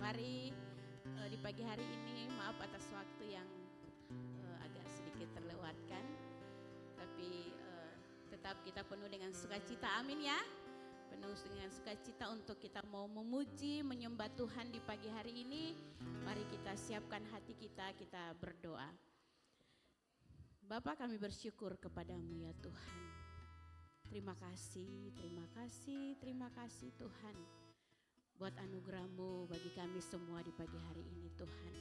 Mari di pagi hari ini maaf atas waktu yang agak sedikit terlewatkan, tapi tetap kita penuh dengan sukacita, amin ya. Penuh dengan sukacita untuk kita mau memuji, menyembah Tuhan di pagi hari ini. Mari kita siapkan hati kita, kita berdoa. Bapa, kami bersyukur kepadamu ya Tuhan. Terima kasih, terima kasih, terima kasih Tuhan. Buat anugerah-Mu bagi kami semua di pagi hari ini Tuhan.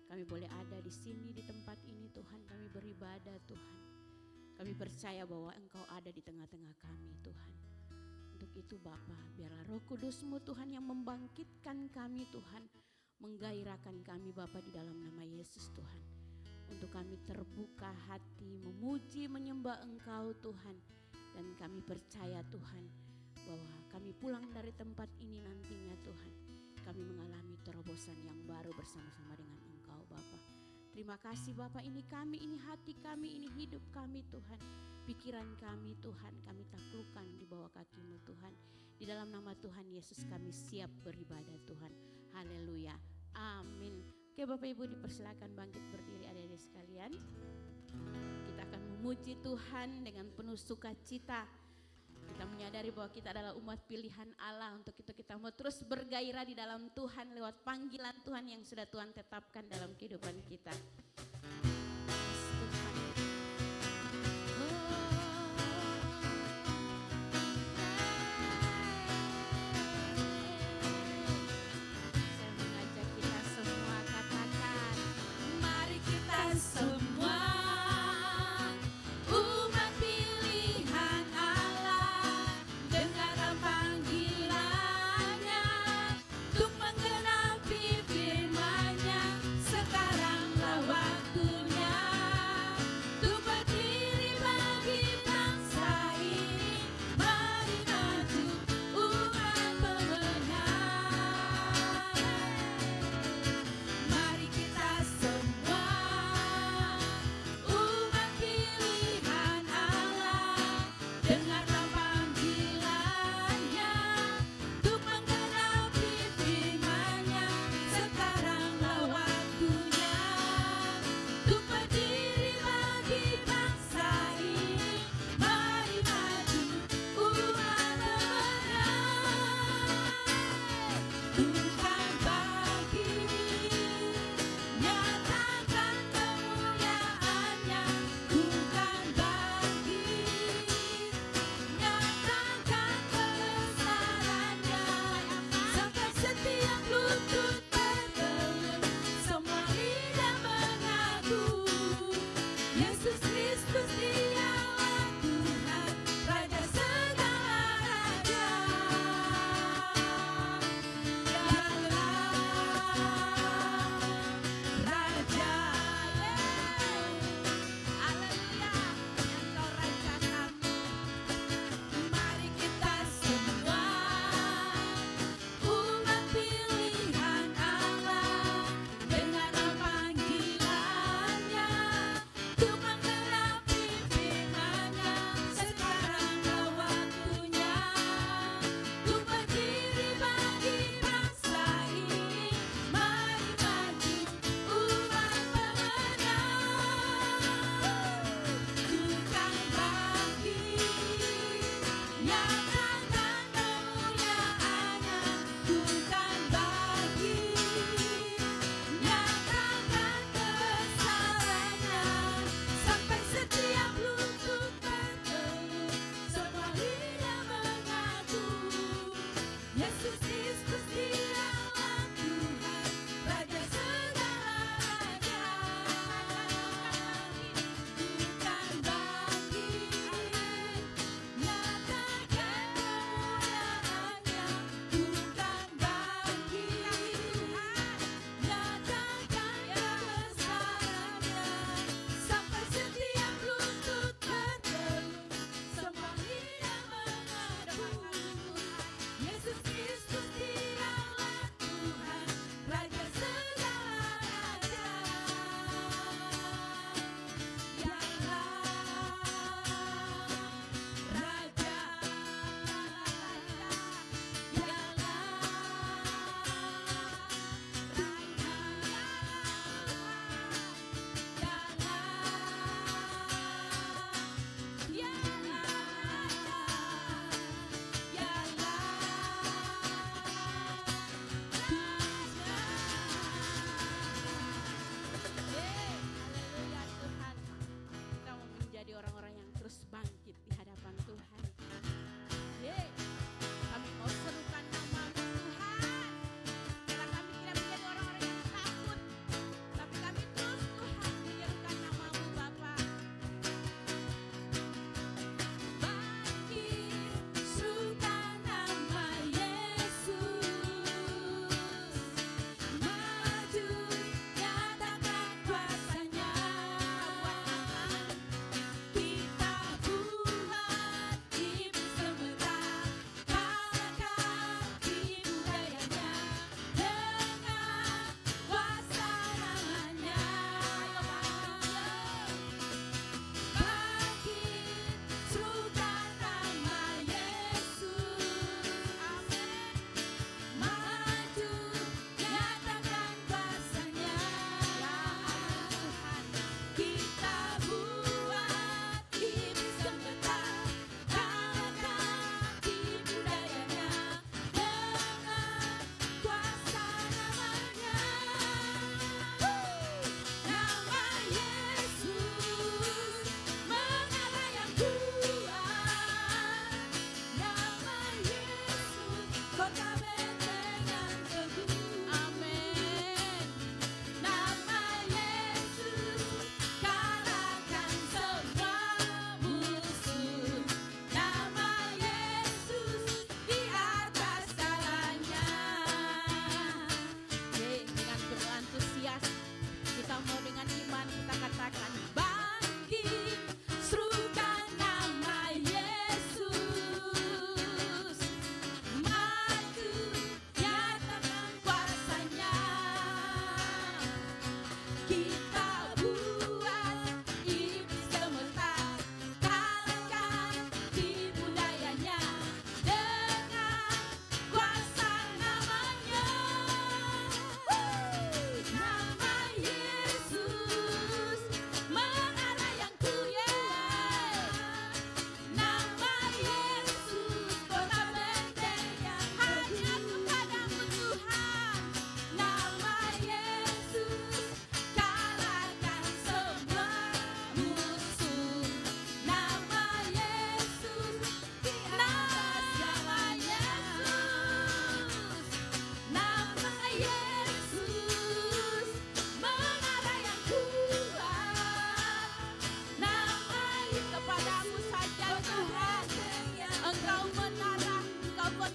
Kami boleh ada di sini, di tempat ini Tuhan. Kami beribadah Tuhan. Kami percaya bahwa Engkau ada di tengah-tengah kami Tuhan. Untuk itu Bapa, biarlah Roh Kudus-Mu Tuhan yang membangkitkan kami Tuhan. Menggairahkan kami Bapa di dalam nama Yesus Tuhan. Untuk kami terbuka hati, memuji, menyembah Engkau Tuhan. Dan kami percaya Tuhan, bahwa kami pulang dari tempat ini nantinya Tuhan. Kami mengalami terobosan yang baru bersama-sama dengan Engkau Bapa. Terima kasih Bapa, ini kami, ini hati kami, ini hidup kami Tuhan. Pikiran kami Tuhan, kami taklukkan di bawah kaki-Mu Tuhan. Di dalam nama Tuhan Yesus kami siap beribadah Tuhan. Haleluya, amin. Oke Bapak Ibu, dipersilakan bangkit berdiri adik-adik sekalian. Kita akan memuji Tuhan dengan penuh sukacita. Kita menyadari bahwa kita adalah umat pilihan Allah. Untuk itu kita mau terus bergairah di dalam Tuhan lewat panggilan Tuhan yang sudah Tuhan tetapkan dalam kehidupan kita. Saya mengajak kita semua katakan, mari kita semua umat pilihan Allah, dengarkan panggilannya untuk menggenapi firman-Nya. Sekarang lawan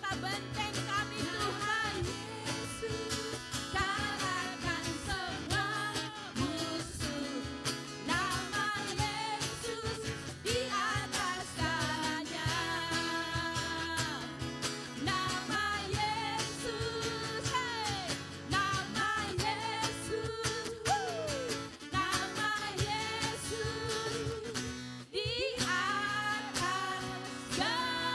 kota benteng kami Tuhan. Kalahkan semua musuh. Nama Yesus di atas segalanya. Nama Yesus, hey. Nama Yesus, nama Yesus di atas segalanya.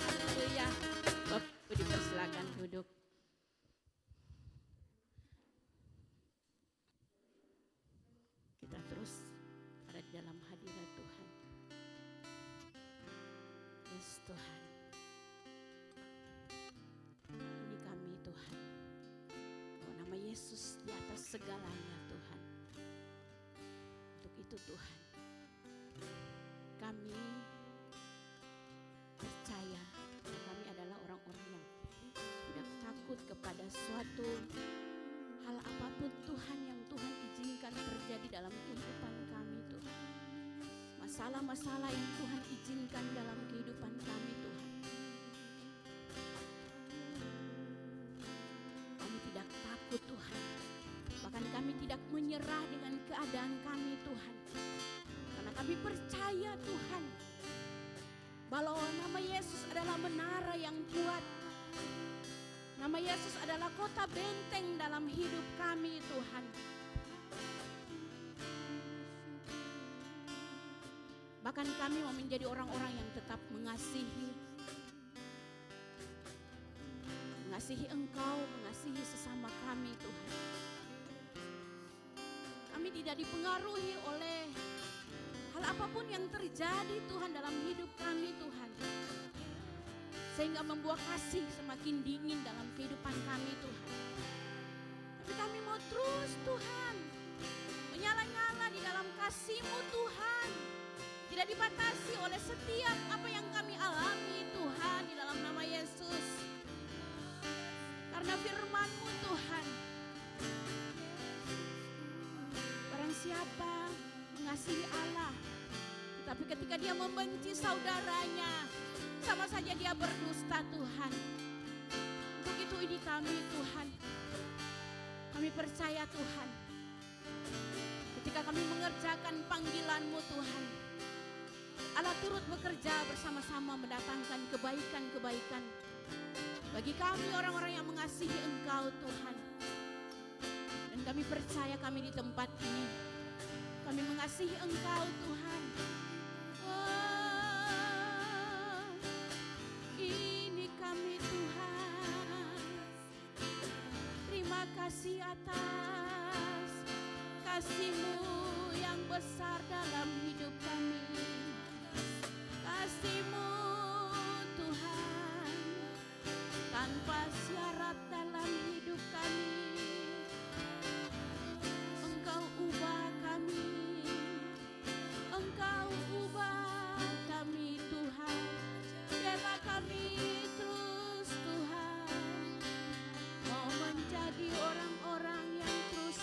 Haleluya. Bapak Ibu dipersilakan duduk. Kita terus ada di dalam hadirat Tuhan. Yes Tuhan. Ini kami Tuhan. Oh, nama Yesus di atas segalanya Tuhan. Untuk itu Tuhan, kami percaya bahwa kami adalah orang-orang yang tidak takut kepada suatu hal apapun Tuhan yang Tuhan izinkan terjadi dalam kehidupan kami Tuhan. Masalah-masalah yang Tuhan izinkan dalam kehidupan kami Tuhan. Kami tidak takut Tuhan. Bahkan kami tidak menyerah dengan keadaan kami Tuhan. Karena kami percaya Tuhan bahwa nama Yesus adalah menara yang kuat. Nama Yesus adalah kota benteng dalam hidup kami Tuhan. Bahkan kami mau menjadi orang-orang yang tetap mengasihi Engkau, mengasihi sesama kami Tuhan. Kami tidak dipengaruhi oleh hal apapun yang terjadi Tuhan dalam hidup kami Tuhan. Sehingga membuat kasih semakin dingin dalam kehidupan kami Tuhan. Tapi kami mau terus Tuhan menyala-nyala di dalam kasih-Mu Tuhan. Tidak dibatasi oleh setiap apa yang kami alami Tuhan di dalam nama Yesus. Karena firman-Mu Tuhan, barang siapa mengasihi Allah, tetapi ketika dia membenci saudaranya, sama saja dia berdusta Tuhan. Untuk itu ini kami Tuhan, kami percaya Tuhan, ketika kami mengerjakan panggilan-Mu Tuhan, Allah turut bekerja bersama-sama mendatangkan kebaikan-kebaikan bagi kami orang-orang yang mengasihi Engkau Tuhan. Dan kami percaya kami di tempat ini, kami mengasihi Engkau Tuhan. Ini kami Tuhan, terima kasih atas kasih-Mu yang besar dalam hidup kami. Kasih-Mu Tuhan tanpa syarat dalam hidup kami. Engkau ubah kami, Engkau ubah kami Tuhan. Biarlah kami terus Tuhan mau menjadi orang-orang yang terus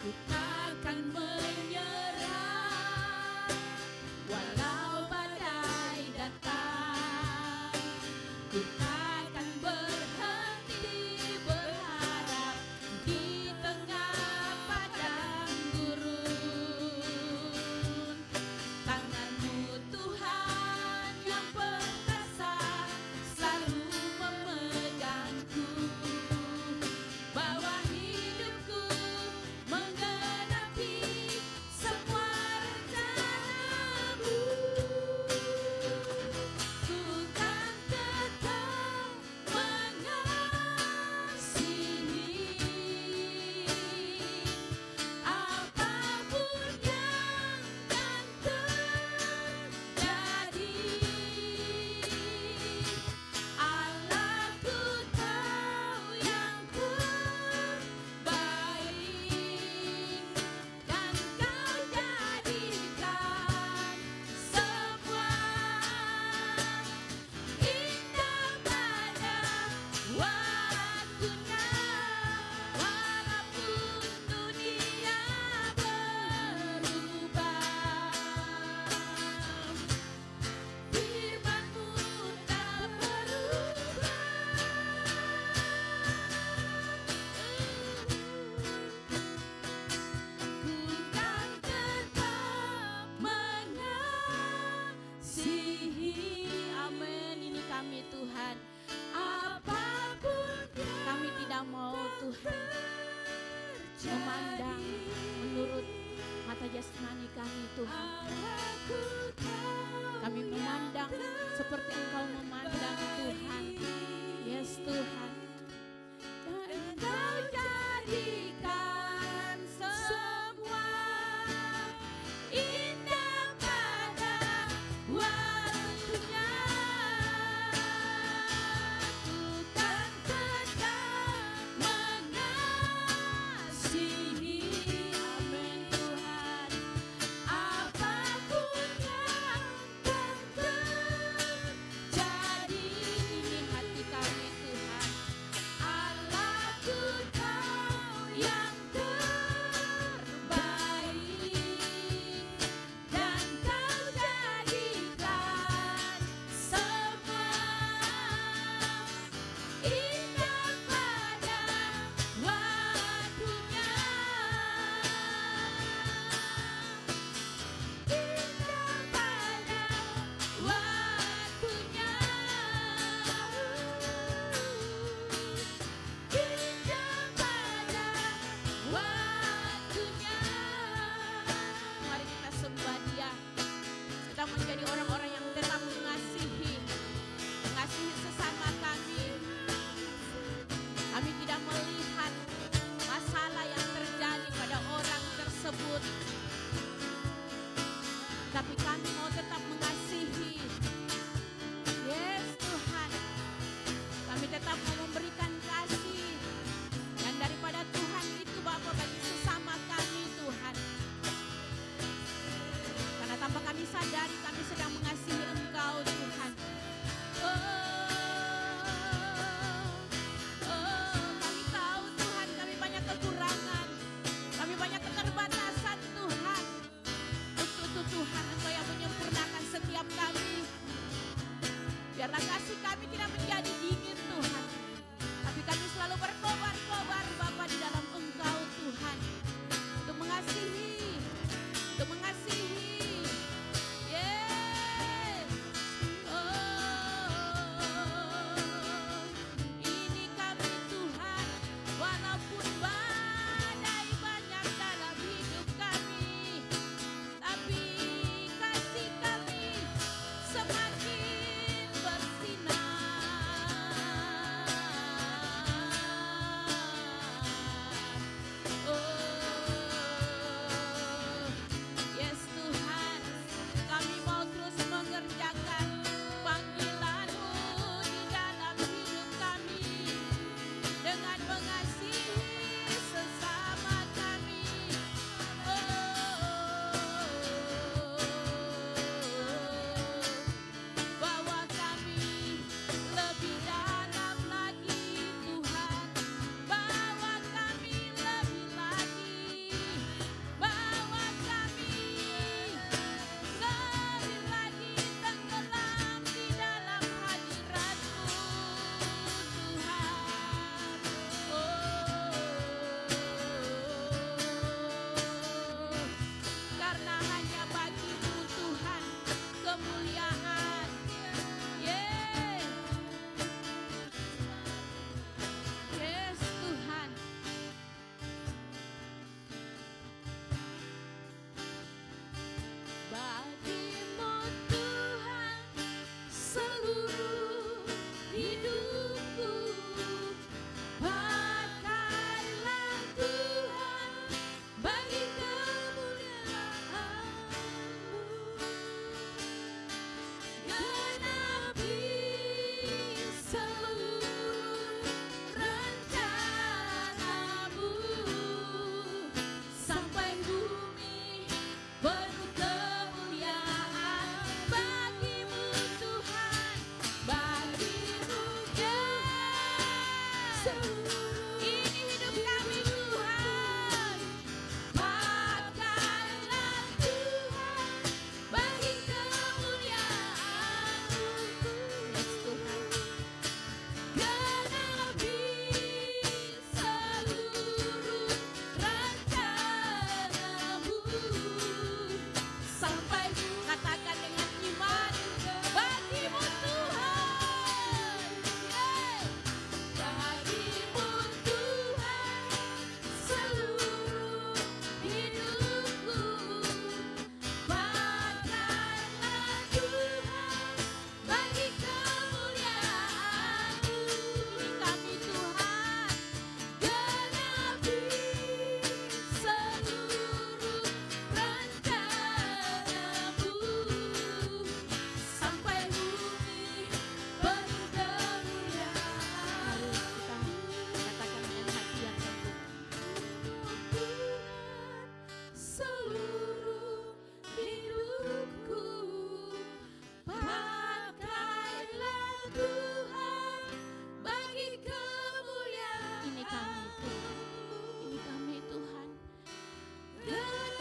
ku takkan menyerah, walau badai datang, ku takkan berhenti berharap di tengah padang gurun. Tangan-Mu Tuhan yang perkasa selalu memegangku, bawa hidupku menggenapi semua rencana-Mu. Ku kan tetap mengasihi apapun yang kan terjadi. Allahku tahu yang terbaik, dan Kau jadikan semua indah pada waktunya. Walaupun dunia berubah, firman-Mu tak berubah. Ku kan tetap mengasihi. Amin. Ini kami Tuhan. Apapun kami tidak mau Tuhan memandang menurut mata jasmani kami Tuhan. Kami memandang seperti Engkau memandang Tuhan. Yes Tuhan. Dan Engkau jadikan semua indah pada waktunya. Ku kan tetap mengasihi. Amin Tuhan. Apapun yang kan terjadi, ini hati kami Tuhan.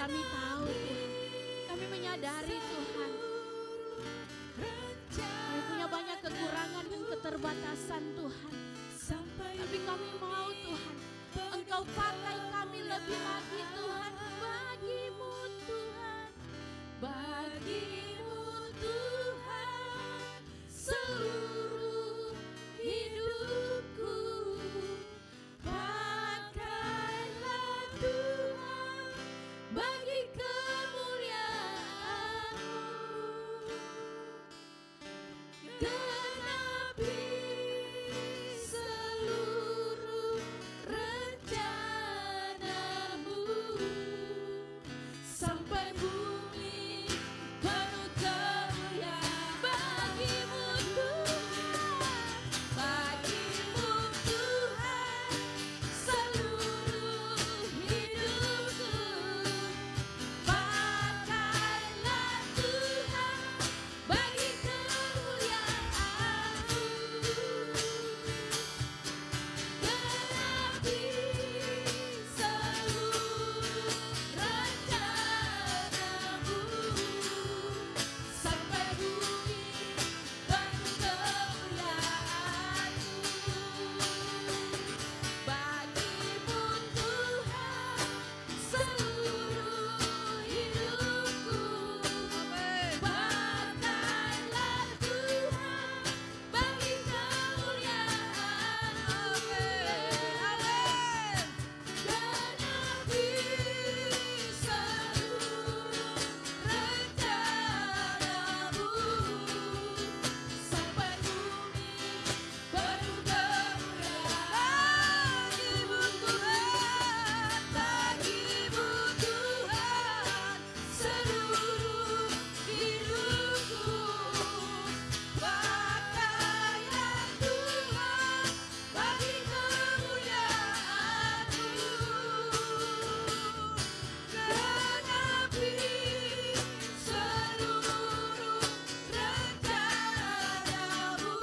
Kami tahu Tuhan, kami menyadari Tuhan, kami punya banyak kekurangan dan keterbatasan Tuhan. Tapi kami mau Tuhan, Engkau pakai kami lebih lagi Tuhan. Bagimu Tuhan, bagimu Tuhan, seluruh hidupku. Pakailah Tuhan, bagi kemuliaan-Mu. Genapi seluruh rencana-Mu, sampai bumi penuh kemuliaan. Bagimu Tuhan, bagimu Tuhan, seluruh hidupku. Pakailah Tuhan, bagi kemuliaan-Mu. Genapi seluruh rencana-Mu, sampai bumi penuh kemuliaan-Mu. Bagimu Tuhan, seluruh hidupku. Pakailah Tuhan, bagi kemuliaan-Mu. Genapi seluruh rencana-Mu, sampai bumi penuh kemuliaan. Bagimu Tuhan, bagimu Tuhan, seluruh hidupku. Pakailah Tuhan, bagi kemuliaan-Mu. Genapi seluruh rencana-Mu,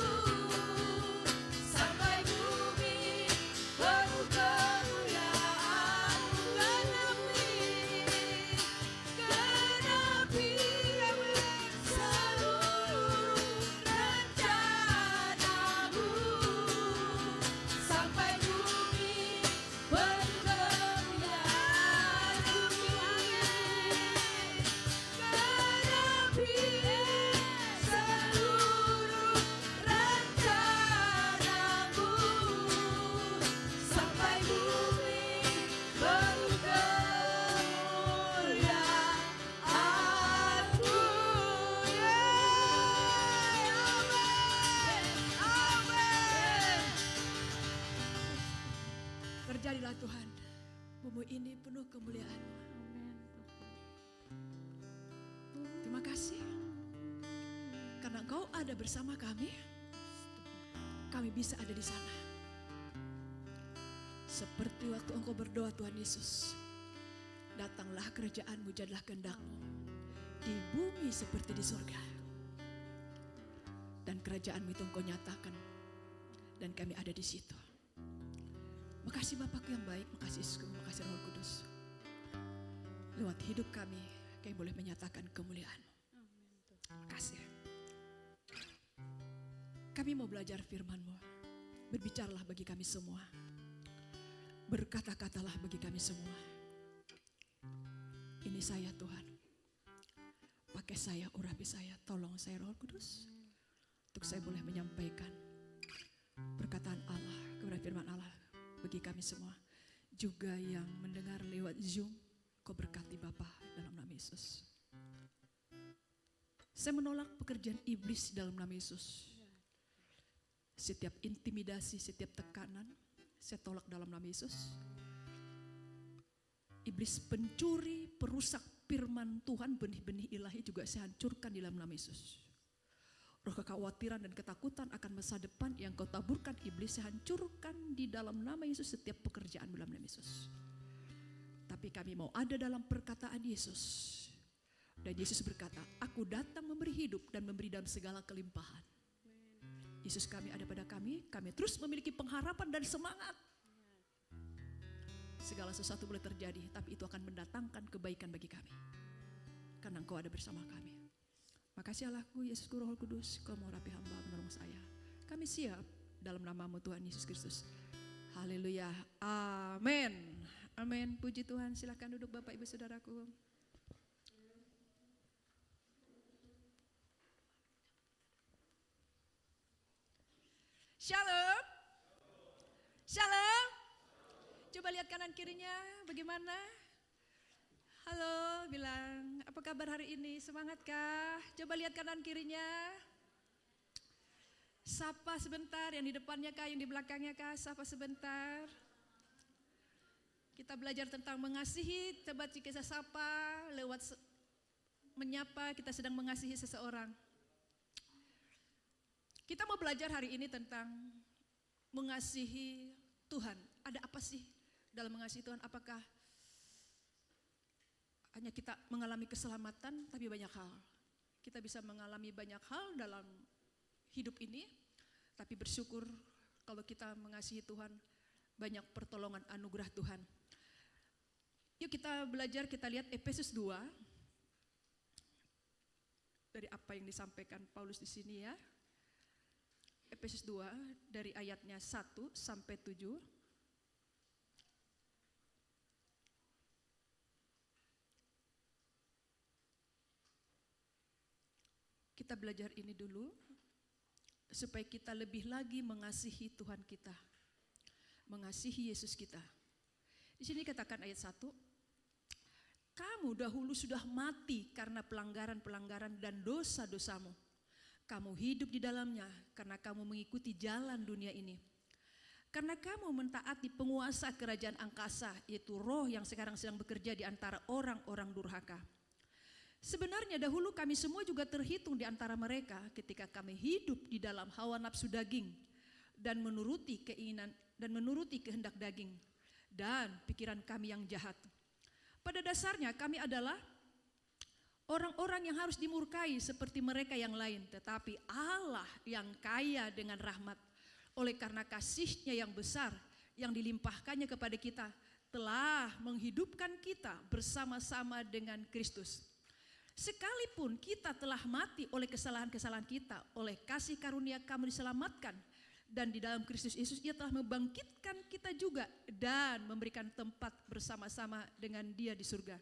sampai bumi penuh kemuliaan-Mu. Genapi seluruh rencana-Mu, sampai bumi penuh kemuliaan-Mu. Genapi seluruh rencana-Mu, sampai bumi penuh kemuliaan-Mu. Terjadilah Tuhan, bumi ini penuh kemuliaan-Mu. Terima kasih karena Engkau ada bersama kami bisa ada di sana. Seperti waktu Engkau berdoa Tuhan Yesus, datanglah kerajaan-Mu, jadilah kehendak-Mu di bumi seperti di surga. Dan kerajaan-Mu itu Engkau nyatakan dan kami ada di situ. Makasih Bapakku yang baik, makasih Yesusku, makasih Roh Kudus. Lewat hidup kami boleh menyatakan kemuliaan-Mu. Kasih. Kami mau belajar firman-Mu. Berbicaralah bagi kami semua. Berkata-katalah bagi kami semua. Ini saya Tuhan. Pakai saya, urapi saya. Tolong saya Roh Kudus. Untuk saya boleh menyampaikan perkataan Allah, kepada firman Allah bagi kami semua. Juga yang mendengar lewat Zoom, Kau berkati Bapa dalam nama Yesus. Saya menolak pekerjaan iblis dalam nama Yesus. Setiap intimidasi, setiap tekanan, saya tolak dalam nama Yesus. Iblis pencuri, perusak firman Tuhan, benih-benih ilahi juga saya hancurkan di dalam nama Yesus. Roh kekhawatiran dan ketakutan akan masa depan yang kau taburkan iblis, saya hancurkan di dalam nama Yesus setiap pekerjaan dalam nama Yesus. Tapi kami mau ada dalam perkataan Yesus. Dan Yesus berkata, aku datang memberi hidup dan memberi dalam segala kelimpahan. Yesus kami ada pada kami terus memiliki pengharapan dan semangat. Segala sesuatu boleh terjadi, tapi itu akan mendatangkan kebaikan bagi kami. Engkau ada bersama kami. Makasih Allahku, Yesusku, Roh Kudus, Kau mau rapi hamba menolong saya. Kami siap dalam namamu Tuhan Yesus Kristus. Haleluya, amin. Amin, puji Tuhan. Silakan duduk Bapak Ibu Saudaraku. Shalom. Shalom. Coba lihat kanan kirinya bagaimana? Halo, bilang apa kabar hari ini? Semangatkah? Coba lihat kanan kirinya. Sapa sebentar, yang di depannya kah, yang di belakangnya kah? Sapa sebentar. Kita belajar tentang mengasihi. Coba kita sapa lewat menyapa, kita sedang mengasihi seseorang. Kita mau belajar hari ini tentang mengasihi Tuhan. Ada apa sih dalam mengasihi Tuhan? Apakah hanya kita mengalami keselamatan, tapi banyak hal. Kita bisa mengalami banyak hal dalam hidup ini, tapi bersyukur kalau kita mengasihi Tuhan, banyak pertolongan anugerah Tuhan. Yuk kita belajar, kita lihat Efesus 2. Dari apa yang disampaikan Paulus di sini ya. Efesus 2 dari ayatnya 1 sampai 7. Kita belajar ini dulu supaya kita lebih lagi mengasihi Tuhan kita, mengasihi Yesus kita. Di sini katakan ayat 1, kamu dahulu sudah mati karena pelanggaran-pelanggaran dan dosa-dosamu. Kamu hidup di dalamnya karena kamu mengikuti jalan dunia ini. Karena kamu mentaati penguasa kerajaan angkasa, yaitu roh yang sekarang sedang bekerja di antara orang-orang durhaka. Sebenarnya dahulu kami semua juga terhitung di antara mereka ketika kami hidup di dalam hawa nafsu daging dan menuruti keinginan dan menuruti kehendak daging dan pikiran kami yang jahat. Pada dasarnya kami adalah orang-orang yang harus dimurkai seperti mereka yang lain, tetapi Allah yang kaya dengan rahmat oleh karena kasih-Nya yang besar yang dilimpahkannya kepada kita telah menghidupkan kita bersama-sama dengan Kristus. Sekalipun kita telah mati oleh kesalahan-kesalahan kita, oleh kasih karunia kamu diselamatkan, dan di dalam Kristus Yesus Ia telah membangkitkan kita juga dan memberikan tempat bersama-sama dengan Dia di surga.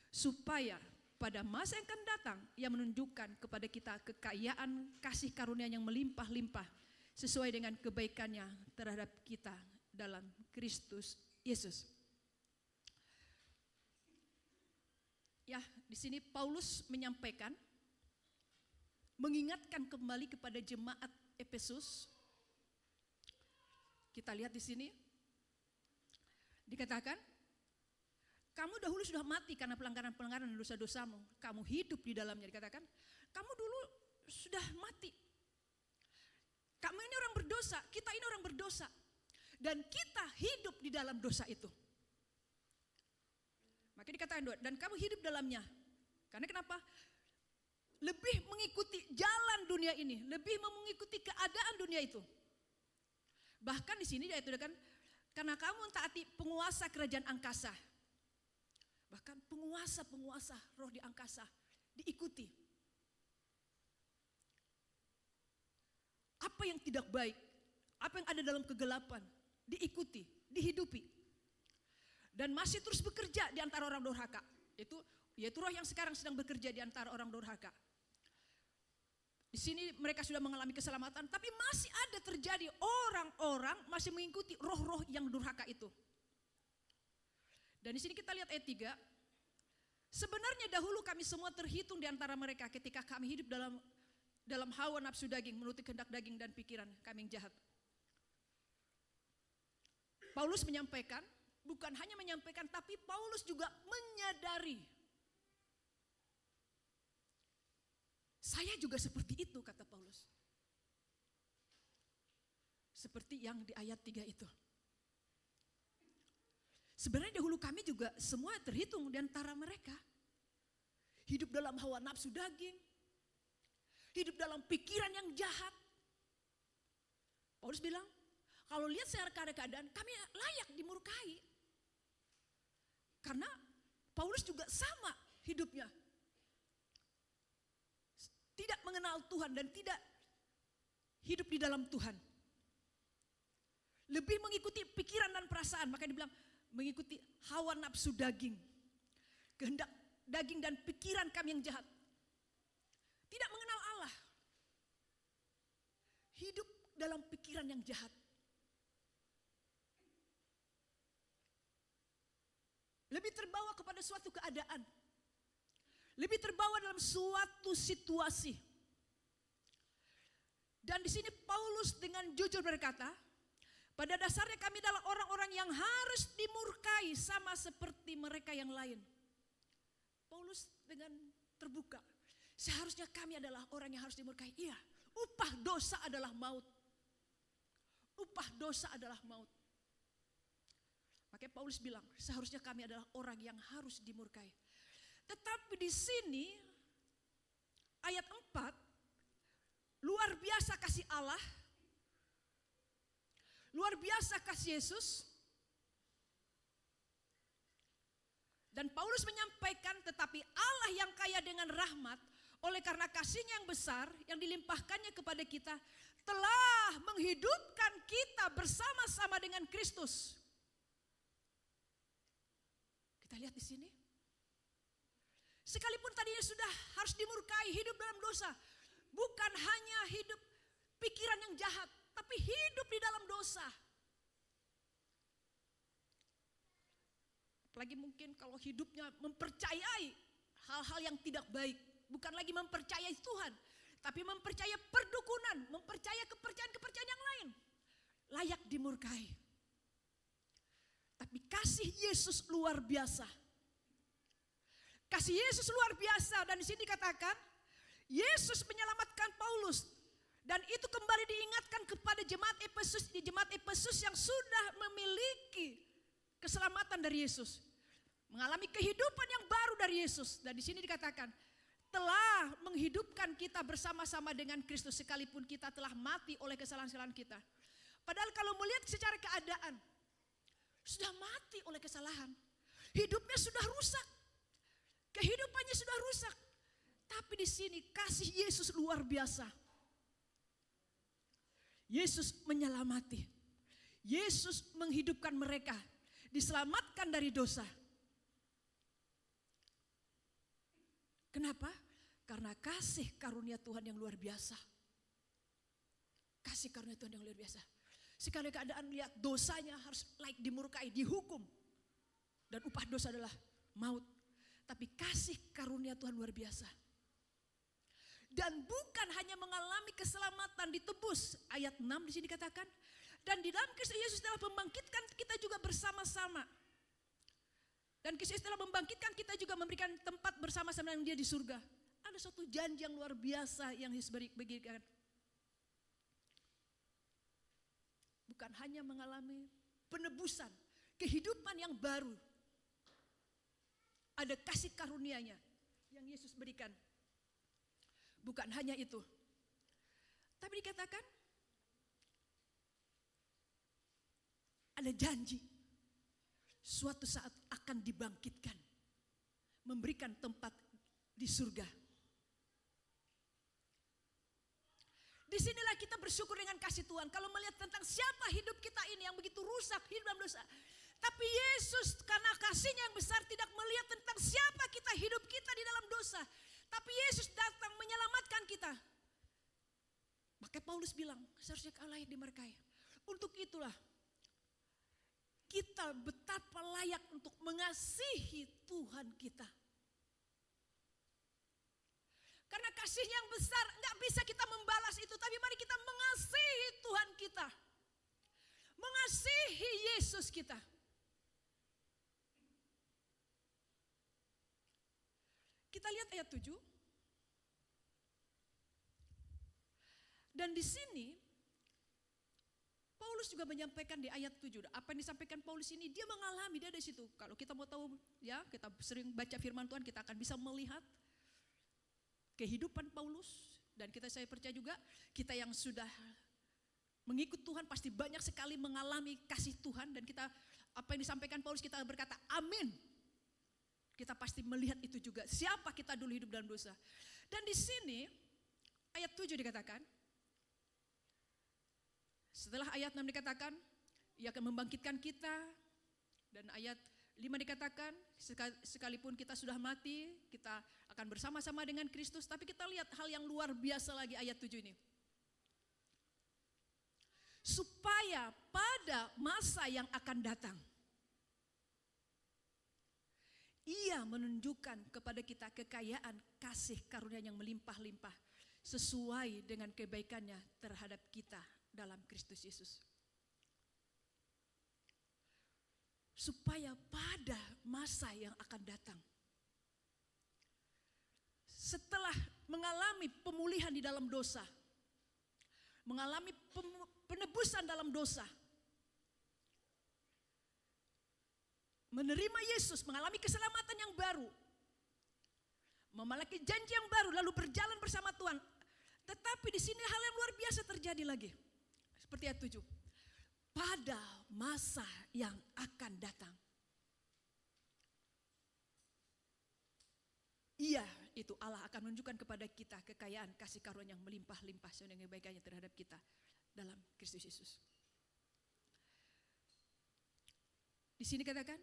Supaya pada masa yang akan datang Ia menunjukkan kepada kita kekayaan kasih karunia yang melimpah-limpah sesuai dengan kebaikannya terhadap kita dalam Kristus Yesus. Ya, di sini Paulus menyampaikan, mengingatkan kembali kepada jemaat Efesus. Kita lihat di sini, dikatakan, kamu dahulu sudah mati karena pelanggaran-pelanggaran dan dosa-dosamu. Kamu hidup di dalamnya, dikatakan, kamu dulu sudah mati. Kamu ini orang berdosa, kita ini orang berdosa. Dan kita hidup di dalam dosa itu. Maka dikatakan, dan kamu hidup dalamnya. Karena kenapa? Lebih mengikuti jalan dunia ini, lebih mengikuti keadaan dunia itu. Bahkan di sini dikatakan, karena kamu mentaati penguasa kerajaan angkasa. Bahkan penguasa-penguasa roh di angkasa diikuti. Apa yang tidak baik, apa yang ada dalam kegelapan, diikuti, dihidupi. Dan masih terus bekerja di antara orang durhaka. Yaitu roh yang sekarang sedang bekerja di antara orang durhaka. Di sini mereka sudah mengalami keselamatan, tapi masih ada terjadi orang-orang masih mengikuti roh-roh yang durhaka itu. Dan di sini kita lihat ayat 3. Sebenarnya dahulu kami semua terhitung di antara mereka ketika kami hidup dalam hawa nafsu daging, menuruti kehendak daging dan pikiran kami yang jahat. Paulus menyampaikan, bukan hanya menyampaikan, tapi Paulus juga menyadari. Saya juga seperti itu, kata Paulus. Seperti yang di ayat 3 itu. Sebenarnya dahulu kami juga semua terhitung di antara mereka. Hidup dalam hawa nafsu daging. Hidup dalam pikiran yang jahat. Paulus bilang, kalau lihat secara keadaan, kami layak dimurkai. Karena Paulus juga sama hidupnya. tidak mengenal Tuhan dan tidak hidup di dalam Tuhan. Lebih mengikuti pikiran dan perasaan, maka dibilang mengikuti hawa nafsu daging. Kehendak daging dan pikiran kami yang jahat. Tidak mengenal Allah. Hidup dalam pikiran yang jahat. Lebih terbawa kepada suatu keadaan. Lebih terbawa dalam suatu situasi. Dan di sini Paulus dengan jujur berkata, pada dasarnya kami adalah orang-orang yang harus dimurkai sama seperti mereka yang lain. Paulus dengan terbuka, seharusnya kami adalah orang yang harus dimurkai. Iya, upah dosa adalah maut. Upah dosa adalah maut. Makanya Paulus bilang, seharusnya kami adalah orang yang harus dimurkai. Tetapi di sini ayat 4, luar biasa kasih Allah, luar biasa kasih Yesus. Dan Paulus menyampaikan, tetapi Allah yang kaya dengan rahmat, oleh karena kasihnya yang besar yang dilimpahkannya kepada kita, telah menghidupkan kita bersama-sama dengan Kristus. Kita lihat di sini. Sekalipun tadinya sudah harus dimurkai, hidup dalam dosa, bukan hanya hidup pikiran yang jahat, tapi hidup di dalam dosa. Apalagi mungkin kalau hidupnya mempercayai hal-hal yang tidak baik. Bukan lagi mempercayai Tuhan, tapi mempercayai perdukunan, mempercayai kepercayaan-kepercayaan yang lain. Layak dimurkai. Tapi kasih Yesus luar biasa. Kasih Yesus luar biasa, dan di sini dikatakan Yesus menyelamatkan Paulus. Dan itu kembali diingatkan kepada jemaat Efesus, di jemaat Efesus yang sudah memiliki keselamatan dari Yesus. Mengalami kehidupan yang baru dari Yesus. Dan di sini dikatakan, telah menghidupkan kita bersama-sama dengan Kristus sekalipun kita telah mati oleh kesalahan-kesalahan kita. Padahal kalau melihat secara keadaan, sudah mati oleh kesalahan. Hidupnya sudah rusak. Kehidupannya sudah rusak. Tapi di sini kasih Yesus luar biasa. Yesus menyelamati. Yesus menghidupkan mereka. Diselamatkan dari dosa. Kenapa? Karena kasih karunia Tuhan yang luar biasa. Kasih karunia Tuhan yang luar biasa. Sekali keadaan lihat dosanya harus layak dimurkai, dihukum. Dan upah dosa adalah maut. Tapi kasih karunia Tuhan luar biasa. Dan bukan hanya mengalami keselamatan, ditebus. Ayat 6 di sini dikatakan, dan di dalam Kristus Yesus telah membangkitkan kita juga bersama-sama. Dan Kristus telah membangkitkan kita juga, memberikan tempat bersama-sama dengan Dia di surga. Ada suatu janji yang luar biasa yang Yesus berikan. Bukan hanya mengalami penebusan, kehidupan yang baru. Ada kasih karunia-Nya yang Yesus berikan. Bukan hanya itu. Tapi dikatakan ada janji. Suatu saat akan dibangkitkan. Memberikan tempat di surga. Disinilah kita bersyukur dengan kasih Tuhan. Kalau melihat tentang siapa hidup kita ini yang begitu rusak, hidup dalam dosa. Tapi Yesus karena kasihnya yang besar tidak melihat tentang siapa kita, hidup kita di dalam dosa. Tapi Yesus datang menyelamatkan kita. Maka Paulus bilang, seharusnya Allah yang dimurkai. Untuk itulah kita betapa layak untuk mengasihi Tuhan kita. Karena kasihnya yang besar, gak bisa kita membalas itu. Tapi mari kita mengasihi Tuhan kita. Mengasihi Yesus kita. Kita lihat ayat 7. Dan di sini Paulus juga menyampaikan di ayat 7. Apa yang disampaikan Paulus ini dia mengalami, dia ada di situ. Kalau kita mau tahu ya, kita sering baca firman Tuhan, kita akan bisa melihat kehidupan Paulus. Dan saya percaya juga kita yang sudah mengikut Tuhan pasti banyak sekali mengalami kasih Tuhan. Dan kita, apa yang disampaikan Paulus, kita berkata amin. Kita pasti melihat itu juga. Siapa kita dulu hidup dalam dosa. Dan di sini ayat 7 dikatakan, setelah ayat 6 dikatakan, Ia akan membangkitkan kita. Dan ayat 5 dikatakan, sekalipun kita sudah mati, kita akan bersama-sama dengan Kristus. Tapi kita lihat hal yang luar biasa lagi ayat 7 ini. Supaya pada masa yang akan datang, Ia menunjukkan kepada kita kekayaan kasih karunia yang melimpah-limpah sesuai dengan kebaikannya terhadap kita dalam Kristus Yesus. Supaya pada masa yang akan datang, setelah mengalami pemulihan di dalam dosa, mengalami penebusan dalam dosa, menerima Yesus, mengalami keselamatan yang baru, memiliki janji yang baru, lalu berjalan bersama Tuhan. Tetapi di sini hal yang luar biasa terjadi lagi. Seperti ayat 7. Pada masa yang akan datang, Ia, itu Allah, akan menunjukkan kepada kita kekayaan kasih karunia yang melimpah-limpah sesuai dengan kebaikannya terhadap kita dalam Kristus Yesus. Di sini katakan,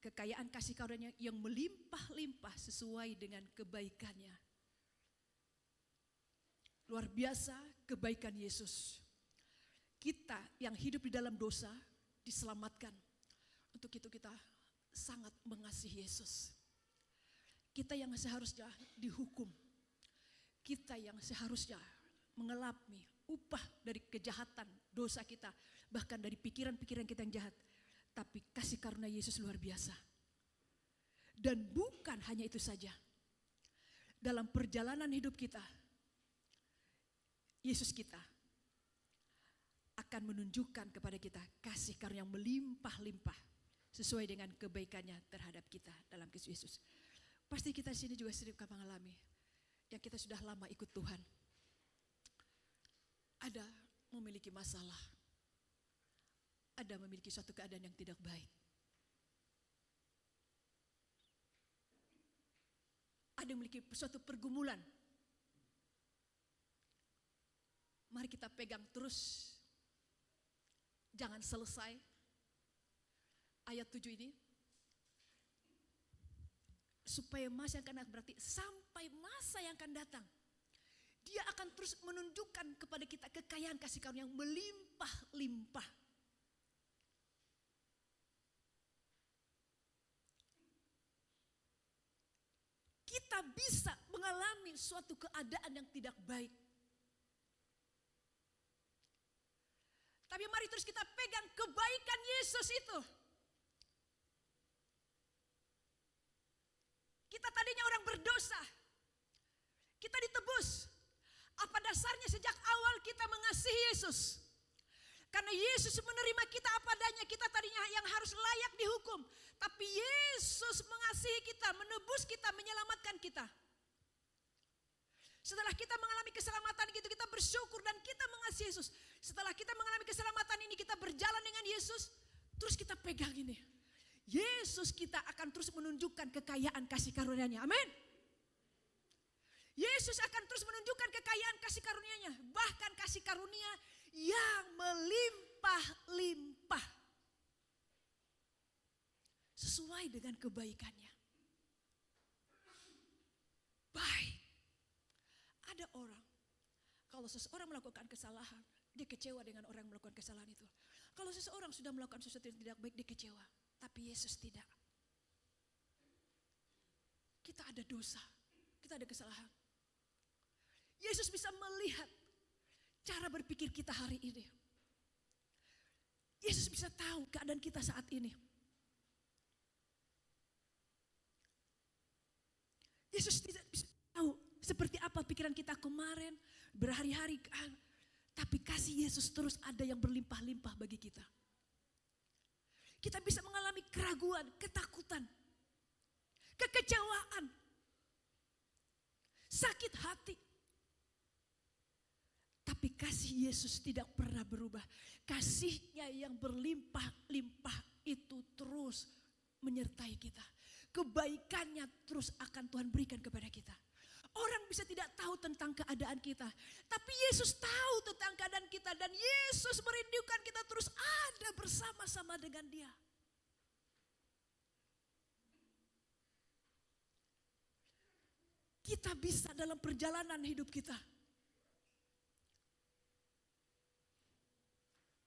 kekayaan kasih karunia yang melimpah-limpah sesuai dengan kebaikannya. Luar biasa kebaikan Yesus. Kita yang hidup di dalam dosa diselamatkan. Untuk itu kita sangat mengasihi Yesus. Kita yang seharusnya dihukum, kita yang seharusnya mengalami upah dari kejahatan dosa kita, bahkan dari pikiran-pikiran kita yang jahat. Tapi kasih karunia Yesus luar biasa. Dan bukan hanya itu saja. Dalam perjalanan hidup kita, Yesus kita akan menunjukkan kepada kita kasih karunia yang melimpah-limpah sesuai dengan kebaikannya terhadap kita dalam Kristus Yesus. Pasti kita di sini juga sering mengalami yang kita sudah lama ikut Tuhan. Ada memiliki masalah, ada memiliki suatu keadaan yang tidak baik, ada memiliki suatu pergumulan. Mari kita pegang terus, jangan selesai. Ayat 7 ini, supaya masa yang akan datang, berarti sampai masa yang akan datang, Dia akan terus menunjukkan kepada kita kekayaan kasih karunia yang melimpah-limpah. Kita bisa mengalami suatu keadaan yang tidak baik. Tapi mari terus kita pegang kebaikan Yesus itu. Kita tadinya orang berdosa. Kita ditebus. Apa dasarnya sejak awal kita mengasihi Yesus? Karena Yesus menerima kita apa adanya. Kita tadinya yang harus layak dihukum. Tapi Yesus mengasihi kita, menebus kita, menyelamatkan kita. Setelah kita mengalami keselamatan itu, kita bersyukur dan kita mengasihi Yesus. Setelah kita mengalami keselamatan ini, kita berjalan dengan Yesus. Terus kita pegang ini. Yesus kita akan terus menunjukkan kekayaan kasih karunia-Nya. Amin. Yesus akan terus menunjukkan kekayaan kasih karunia-Nya. Bahkan kasih karunia yang melimpah-limpah. Sesuai dengan kebaikannya. Baik. Ada orang, kalau seseorang melakukan kesalahan, dia kecewa dengan orang yang melakukan kesalahan itu. Kalau seseorang sudah melakukan sesuatu yang tidak baik, dia kecewa. Tapi Yesus tidak. Kita ada dosa, kita ada kesalahan. Yesus bisa melihat cara berpikir kita hari ini. Yesus bisa tahu keadaan kita saat ini. Yesus tidak bisa tahu seperti apa pikiran kita kemarin, berhari-hari. Tapi kasih Yesus terus ada yang berlimpah-limpah bagi kita. Kita bisa mengalami keraguan, ketakutan, kekecewaan, sakit hati. Tapi kasih Yesus tidak pernah berubah. Kasih-Nya yang berlimpah-limpah itu terus menyertai kita. Kebaikannya terus akan Tuhan berikan kepada kita. Orang bisa tidak tahu tentang keadaan kita, tapi Yesus tahu tentang keadaan kita dan Yesus merindukan kita terus ada bersama-sama dengan Dia. Kita bisa dalam perjalanan hidup kita.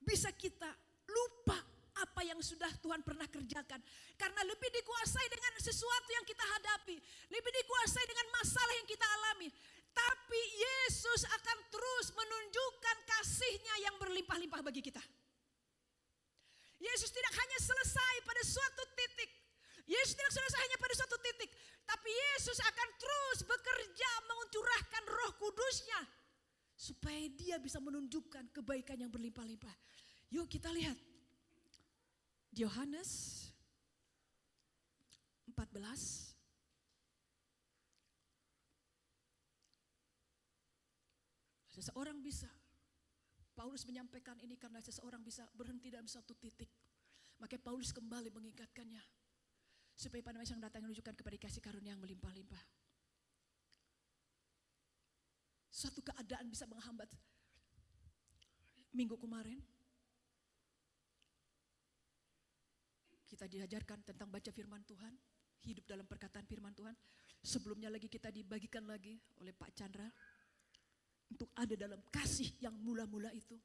Bisa kita lupa apa yang sudah Tuhan pernah kerjakan. Karena lebih dikuasai dengan sesuatu yang kita hadapi. Lebih dikuasai dengan masalah yang kita alami. Tapi Yesus akan terus menunjukkan kasih-Nya yang berlimpah-limpah bagi kita. Yesus tidak hanya selesai pada suatu titik. Yesus tidak selesai hanya pada suatu titik. Tapi Yesus akan terus bekerja mencurahkan Roh Kudus-Nya. Supaya Dia bisa menunjukkan kebaikan yang berlimpah-limpah. Yuk kita lihat. Yohanes 14. Seseorang bisa, Paulus menyampaikan ini karena seseorang bisa berhenti dalam satu titik. Maka Paulus kembali mengingatkannya. Supaya pada masa yang datang menunjukkan kepada kasih karunia yang melimpah-limpah. Suatu keadaan bisa menghambat. Minggu kemarin, kita diajarkan tentang baca firman Tuhan, hidup dalam perkataan firman Tuhan. Sebelumnya lagi kita dibagikan lagi oleh Pak Chandra untuk ada dalam kasih yang mula-mula itu.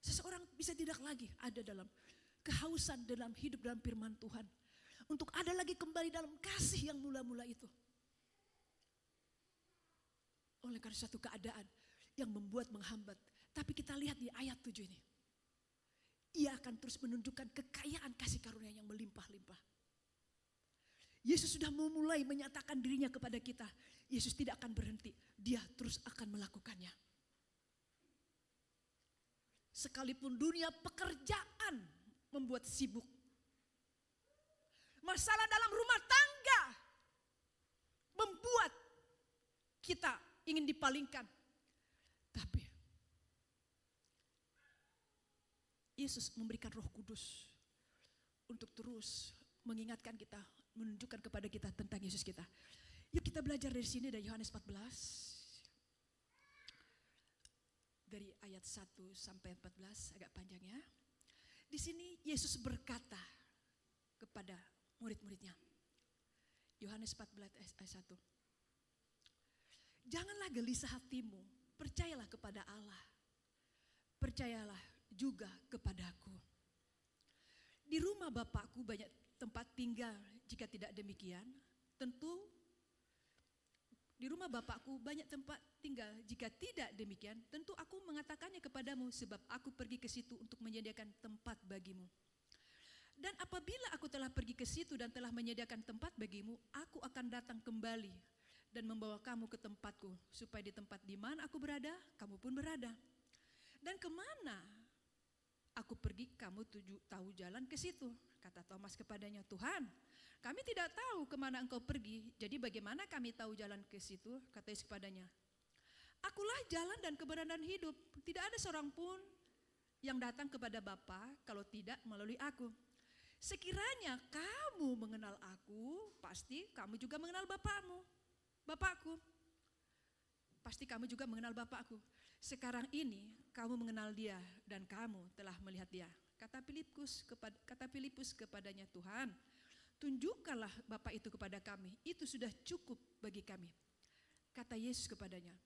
Seseorang bisa tidak lagi ada dalam kehausan dalam hidup dalam firman Tuhan. Untuk ada lagi kembali dalam kasih yang mula-mula itu. Oleh karena suatu keadaan yang membuat menghambat. Tapi kita lihat di ayat 7 ini. Ia akan terus menunjukkan kekayaan kasih karunia yang melimpah-limpah. Yesus sudah memulai menyatakan dirinya kepada kita. Yesus tidak akan berhenti. Dia terus akan melakukannya. Sekalipun dunia pekerjaan membuat sibuk. Masalah dalam rumah tangga membuat kita ingin dipalingkan. Tapi Yesus memberikan Roh Kudus untuk terus mengingatkan kita, menunjukkan kepada kita tentang Yesus kita. Yuk kita belajar dari sini dari Yohanes 14. Dari ayat 1 sampai 14 agak panjang ya. Di sini Yesus berkata kepada murid-muridnya. Yohanes 14 ayat 1. Janganlah gelisah hatimu, percayalah kepada Allah. Percayalah juga kepadaku. Di rumah Bapakku banyak tempat tinggal, jika tidak demikian, tentu di rumah Bapakku banyak tempat tinggal, jika tidak demikian, tentu aku mengatakannya kepadamu, sebab aku pergi ke situ untuk menyediakan tempat bagimu. Dan apabila aku telah pergi ke situ dan telah menyediakan tempat bagimu, aku akan datang kembali dan membawa kamu ke tempatku, supaya di tempat di mana aku berada, kamu pun berada. Dan kemana aku pergi, kamu tahu jalan ke situ. Kata Thomas kepadanya, Tuhan, kami tidak tahu kemana engkau pergi, jadi bagaimana kami tahu jalan ke situ? Kata Yesus kepadanya, akulah jalan dan kebenaran hidup. Tidak ada seorang pun yang datang kepada Bapa kalau tidak melalui aku. Sekiranya kamu mengenal aku, pasti kamu juga mengenal Bapakku. Pasti kamu juga mengenal Bapakku. Sekarang ini kamu mengenal Dia dan kamu telah melihat Dia. Kata Filipus kepadanya, Tuhan, tunjukkanlah Bapa itu kepada kami. Itu sudah cukup bagi kami. Kata Yesus kepadanya,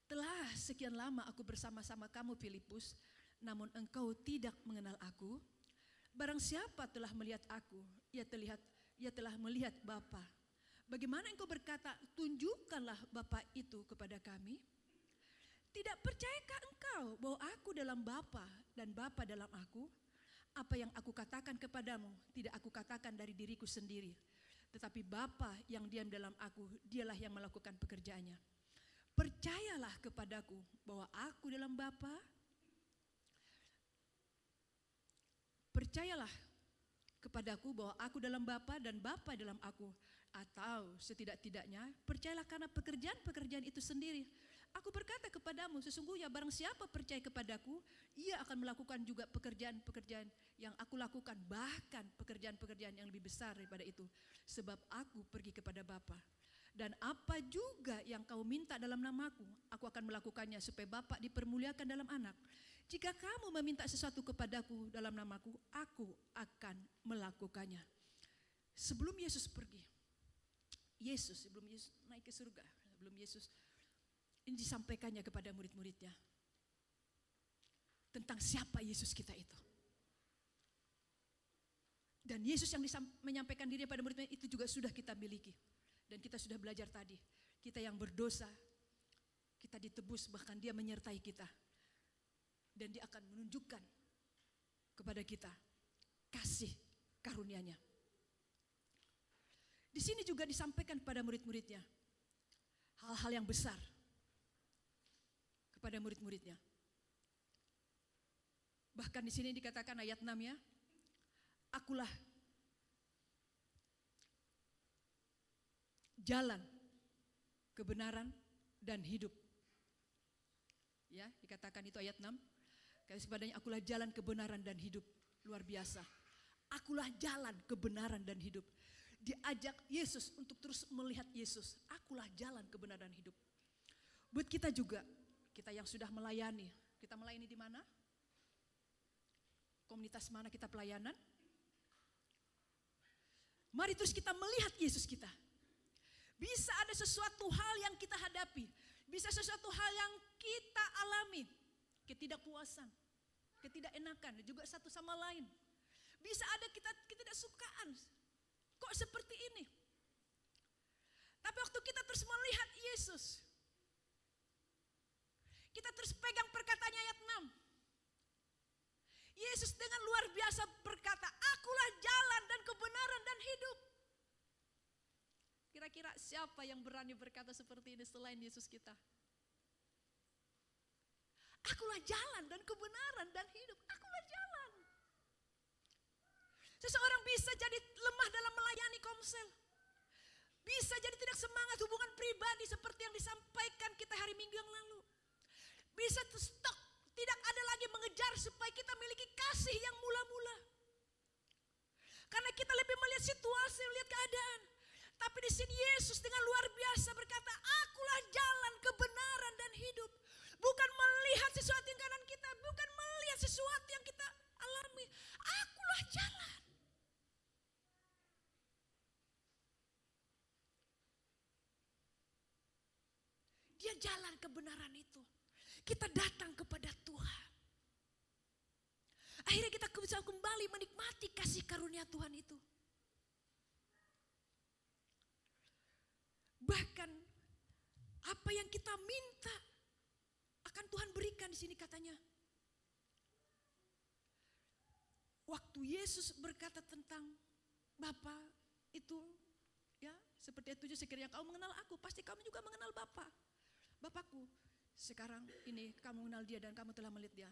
telah sekian lama aku bersama-sama kamu Filipus, namun engkau tidak mengenal aku. Barang siapa telah melihat aku, ia telah melihat Bapa. Bagaimana engkau berkata, tunjukkanlah Bapa itu kepada kami? Tidak percayakah engkau bahwa aku dalam Bapa dan Bapa dalam aku? Apa yang aku katakan kepadamu, tidak aku katakan dari diriku sendiri. Tetapi Bapa yang diam dalam aku, dialah yang melakukan pekerjaannya. Percayalah kepadaku bahwa aku dalam Bapa. Percayalah kepadaku bahwa aku dalam Bapa dan Bapa dalam aku. Atau setidak-tidaknya percayalah karena pekerjaan-pekerjaan itu sendiri. Aku berkata kepadamu, sesungguhnya barang siapa percaya kepadaku, ia akan melakukan juga pekerjaan-pekerjaan yang aku lakukan, bahkan pekerjaan-pekerjaan yang lebih besar daripada itu. Sebab aku pergi kepada Bapa. Dan apa juga yang kau minta dalam namaku, aku akan melakukannya supaya Bapa dipermuliakan dalam anak. Jika kamu meminta sesuatu kepadaku dalam namaku, aku akan melakukannya. Sebelum Yesus pergi, sebelum Yesus naik ke surga, sebelum Yesus ini disampaikannya kepada murid-muridnya tentang siapa Yesus kita itu. Dan Yesus yang menyampaikan diri pada murid-murid itu juga sudah kita miliki. Dan kita sudah belajar tadi, kita yang berdosa, kita ditebus, bahkan Dia menyertai kita. Dan Dia akan menunjukkan kepada kita kasih karunia-Nya. Di sini juga disampaikan kepada murid-muridnya hal-hal yang besar kepada murid-muridnya. Bahkan di sini dikatakan ayat 6 ya, akulah jalan, kebenaran, dan hidup. Ya, dikatakan itu ayat 6. Kasih kepadanya, akulah jalan, kebenaran, dan hidup. Luar biasa. Akulah jalan, kebenaran, dan hidup. Diajak Yesus untuk terus melihat Yesus. Akulah jalan, kebenaran, dan hidup. Buat kita juga, kita yang sudah melayani. Kita melayani di mana? Komunitas mana kita pelayanan? Mari terus kita melihat Yesus kita. Bisa ada sesuatu hal yang kita hadapi. Bisa sesuatu hal yang kita alami. Ketidakpuasan, ketidakenakan, dan juga satu sama lain. Bisa ada kita ketidaksukaan. Kok seperti ini? Tapi waktu kita terus melihat Yesus, kita terus pegang perkataannya ayat 6. Yesus dengan luar biasa berkata, akulah jalan dan kebenaran dan hidup. Kira-kira siapa yang berani berkata seperti ini selain Yesus kita? Akulah jalan dan kebenaran dan hidup. Akulah jalan. Seseorang bisa jadi lemah dalam melayani komsel. Bisa jadi tidak semangat hubungan pribadi seperti yang disampaikan kita hari Minggu yang lalu. Bisa stok, tidak ada lagi mengejar supaya kita miliki kasih yang mula-mula. Karena kita lebih melihat situasi, melihat keadaan. Tapi di sini Yesus dengan luar biasa berkata, akulah jalan, kebenaran, dan hidup. Bukan melihat sesuatu yang kanan kita, bukan melihat sesuatu yang kita alami. Akulah jalan. Dia jalan kebenaran itu. Kita datang kepada Tuhan. Akhirnya kita bisa kembali menikmati kasih karunia Tuhan itu. Bahkan apa yang kita minta akan Tuhan berikan di sini katanya. Waktu Yesus berkata tentang Bapa itu, ya seperti itu sekiranya kau mengenal aku, pasti kamu juga mengenal Bapa. Bapakku, sekarang ini kamu mengenal Dia dan kamu telah melihat Dia.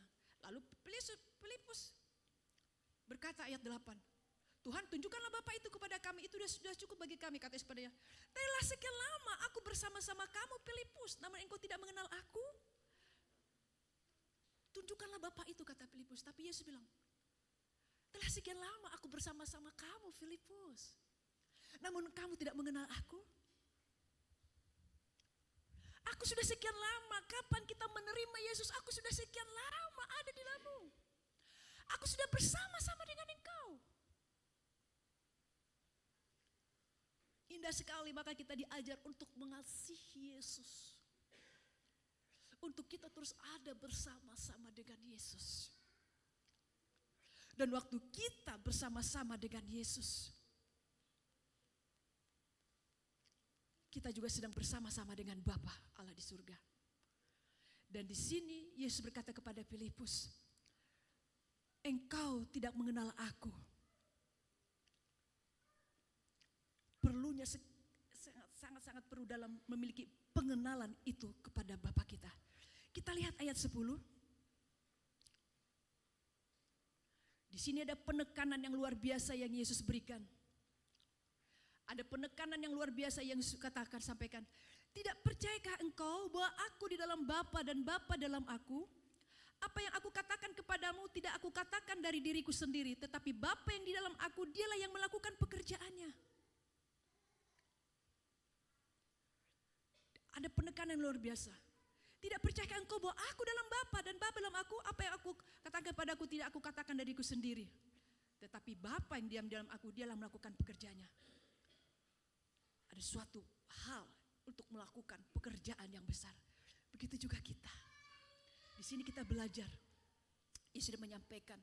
Lalu Filipus berkata ayat 8. Tuhan, tunjukkanlah Bapa itu kepada kami, itu sudah cukup bagi kami, katanya kepadanya. Telah sekian lama aku bersama-sama kamu Filipus, namun engkau tidak mengenal aku. Tunjukkanlah Bapa itu, kata Filipus. Tapi Yesus bilang, telah sekian lama aku bersama-sama kamu Filipus, namun kamu tidak mengenal aku. Aku sudah sekian lama, kapan kita menerima Yesus? Aku sudah sekian lama ada di dalammu. Aku sudah bersama-sama dengan engkau. Indah sekali, maka kita diajar untuk mengasihi Yesus. Untuk kita terus ada bersama-sama dengan Yesus. Dan waktu kita bersama-sama dengan Yesus, kita juga sedang bersama-sama dengan Bapa Allah di surga. Dan di sini Yesus berkata kepada Filipus, engkau tidak mengenal aku. Perlunya sangat-sangat perlu dalam memiliki pengenalan itu kepada Bapa kita. Kita lihat ayat 10. Di sini ada penekanan yang luar biasa yang Yesus berikan. Ada penekanan yang luar biasa yang Yesus katakan, sampaikan. Tidak percayakah engkau bahwa aku di dalam Bapa dan Bapa dalam aku? Apa yang aku katakan kepadamu tidak aku katakan dari diriku sendiri, tetapi Bapa yang di dalam aku, dialah yang melakukan pekerjaannya. penekanan luar biasa. Tidak percaya engkau bahwa aku dalam Bapa dan Bapa dalam aku, apa yang aku katakan padaku tidak aku katakan dariku sendiri. Tetapi Bapa yang diam dalam aku, dialah melakukan pekerjaannya. Ada suatu hal untuk melakukan pekerjaan yang besar. Begitu juga kita. Di sini kita belajar. Yesus sudah menyampaikan,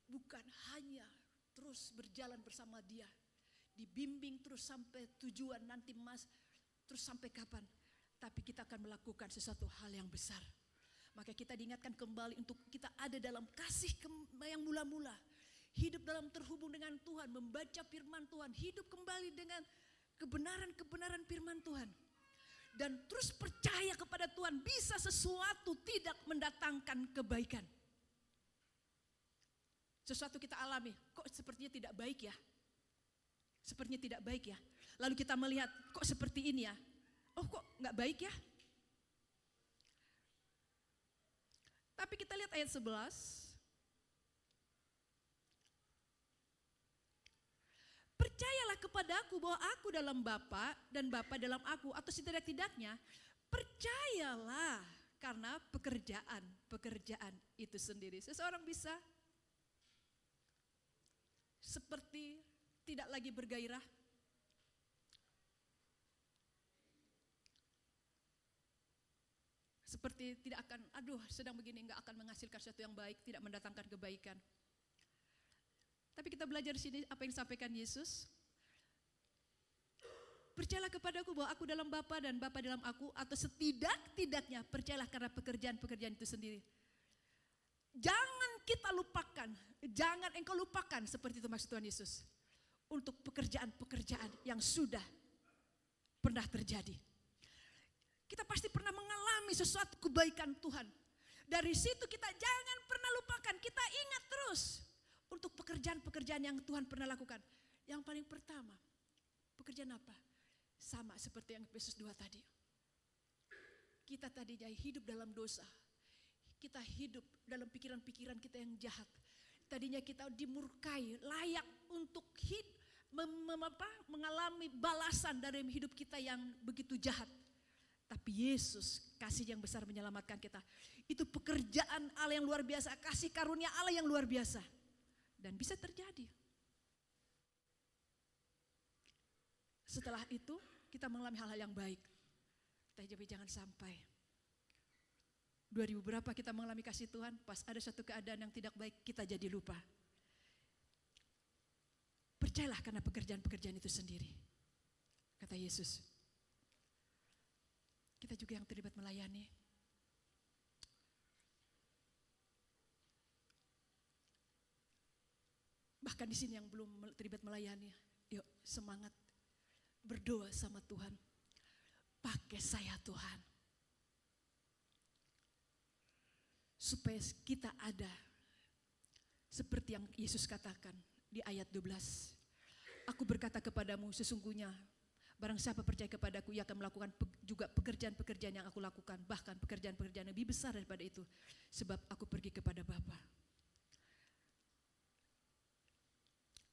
bukan hanya terus berjalan bersama Dia, dibimbing terus sampai tujuan nanti terus sampai kapan. Tapi kita akan melakukan sesuatu hal yang besar. Maka kita diingatkan kembali untuk kita ada dalam kasih yang mula-mula. Hidup dalam terhubung dengan Tuhan, membaca firman Tuhan, hidup kembali dengan kebenaran-kebenaran firman Tuhan. Dan terus percaya kepada Tuhan, bisa sesuatu tidak mendatangkan kebaikan. Sesuatu kita alami, kok sepertinya tidak baik ya? Sepertinya tidak baik ya. Lalu kita melihat, kok seperti ini ya? Oh kok nggak baik ya? Tapi kita lihat ayat 11. Percayalah kepadaku bahwa aku dalam Bapa dan Bapa dalam aku, atau setidak-tidaknya percayalah karena pekerjaan itu sendiri. Seseorang bisa seperti tidak lagi bergairah. Seperti tidak akan, sedang begini nggak akan menghasilkan sesuatu yang baik, tidak mendatangkan kebaikan. Tapi kita belajar di sini apa yang disampaikan Yesus. Percayalah kepadaku bahwa aku dalam Bapa dan Bapa dalam aku, atau setidak-tidaknya percayalah karena pekerjaan-pekerjaan itu sendiri. Jangan kita lupakan, jangan engkau lupakan, seperti itu maksud Tuhan Yesus. Untuk pekerjaan-pekerjaan yang sudah pernah terjadi. Kita pasti pernah mengalami sesuatu kebaikan Tuhan. Dari situ kita jangan pernah lupakan, kita ingat terus untuk pekerjaan-pekerjaan yang Tuhan pernah lakukan. Yang paling pertama, pekerjaan apa? Sama seperti yang Efesus 2 tadi. Kita tadinya hidup dalam dosa. Kita hidup dalam pikiran-pikiran kita yang jahat. Tadinya kita dimurkai, layak untuk mengalami balasan dari hidup kita yang begitu jahat. Tapi Yesus, kasih yang besar menyelamatkan kita. Itu pekerjaan Allah yang luar biasa, kasih karunia Allah yang luar biasa. Dan bisa terjadi. Setelah itu kita mengalami hal-hal yang baik. Tapi jangan sampai 2000 berapa kita mengalami kasih Tuhan, pas ada suatu keadaan yang tidak baik kita jadi lupa. Percayalah karena pekerjaan-pekerjaan itu sendiri. Kata Yesus. Kita juga yang terlibat melayani. Bahkan di sini yang belum terlibat melayani, yuk semangat berdoa sama Tuhan. Pakai saya Tuhan. Supaya kita ada seperti yang Yesus katakan di ayat 12. Aku berkata kepadamu sesungguhnya barang siapa percaya kepadaku ia akan melakukan juga pekerjaan-pekerjaan yang aku lakukan. Bahkan pekerjaan-pekerjaan lebih besar daripada itu. Sebab aku pergi kepada Bapa.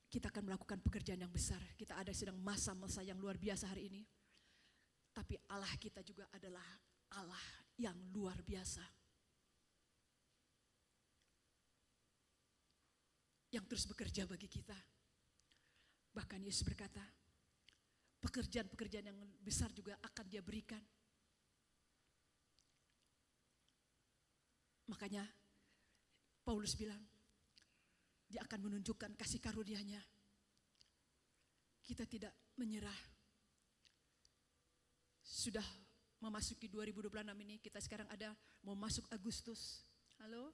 Kita akan melakukan pekerjaan yang besar. Kita ada sedang masa-masa yang luar biasa hari ini. Tapi Allah kita juga adalah Allah yang luar biasa. Yang terus bekerja bagi kita. Bahkan Yesus berkata, pekerjaan-pekerjaan yang besar juga akan Dia berikan. Makanya Paulus bilang, Dia akan menunjukkan kasih karunia-Nya. Kita tidak menyerah. Sudah memasuki 2026 ini, kita sekarang ada mau masuk Agustus. Halo?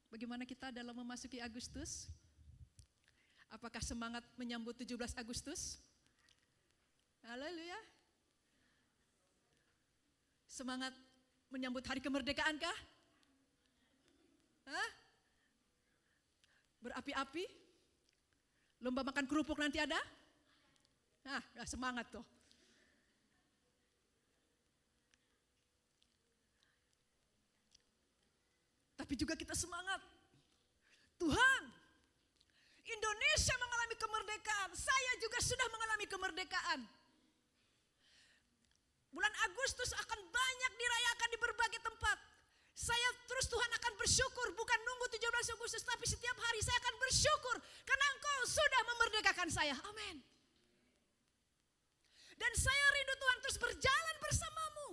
Bagaimana kita dalam memasuki Agustus? Apakah semangat menyambut 17 Agustus? Haleluya. Semangat menyambut hari kemerdekaan kah? Hah? Berapi-api? Lomba makan kerupuk nanti ada? Nah, semangat tuh. Tapi juga kita semangat. Tuhan, Indonesia mengalami kemerdekaan. kemerdekaan. Saya juga sudah mengalami kemerdekaan. Bulan Agustus akan banyak dirayakan di berbagai tempat. Saya terus Tuhan akan bersyukur, bukan nunggu 17 Agustus, tapi setiap hari saya akan bersyukur karena Engkau sudah memerdekakan saya. Amin. Dan saya rindu Tuhan terus berjalan bersamamu.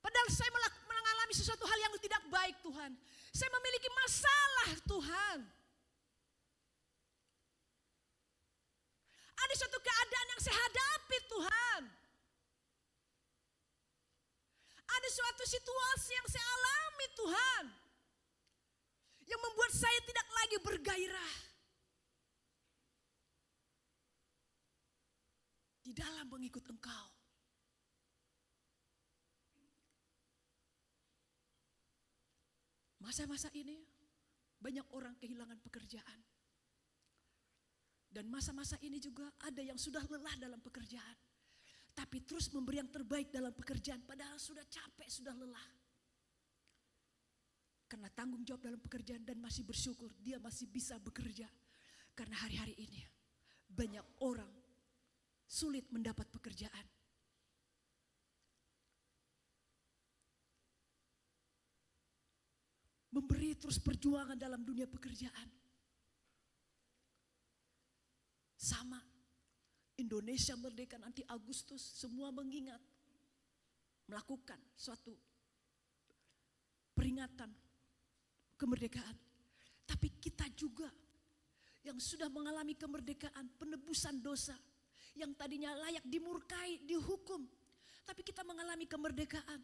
Padahal saya mengalami sesuatu hal yang tidak baik Tuhan. Saya memiliki masalah Tuhan. Ada suatu keadaan yang saya hadapi Tuhan. Ada suatu situasi yang saya alami Tuhan. Yang membuat saya tidak lagi bergairah. Di dalam mengikut Engkau. Masa-masa ini banyak orang kehilangan pekerjaan. Dan masa-masa ini juga ada yang sudah lelah dalam pekerjaan. Tapi terus memberi yang terbaik dalam pekerjaan padahal sudah capek, sudah lelah. Karena tanggung jawab dalam pekerjaan dan masih bersyukur dia masih bisa bekerja. Karena hari-hari ini banyak orang sulit mendapat pekerjaan. Memberi terus perjuangan dalam dunia pekerjaan. Sama, Indonesia merdeka nanti Agustus, semua mengingat, melakukan suatu peringatan kemerdekaan. Tapi kita juga yang sudah mengalami kemerdekaan, penebusan dosa, yang tadinya layak dimurkai, dihukum, tapi kita mengalami kemerdekaan.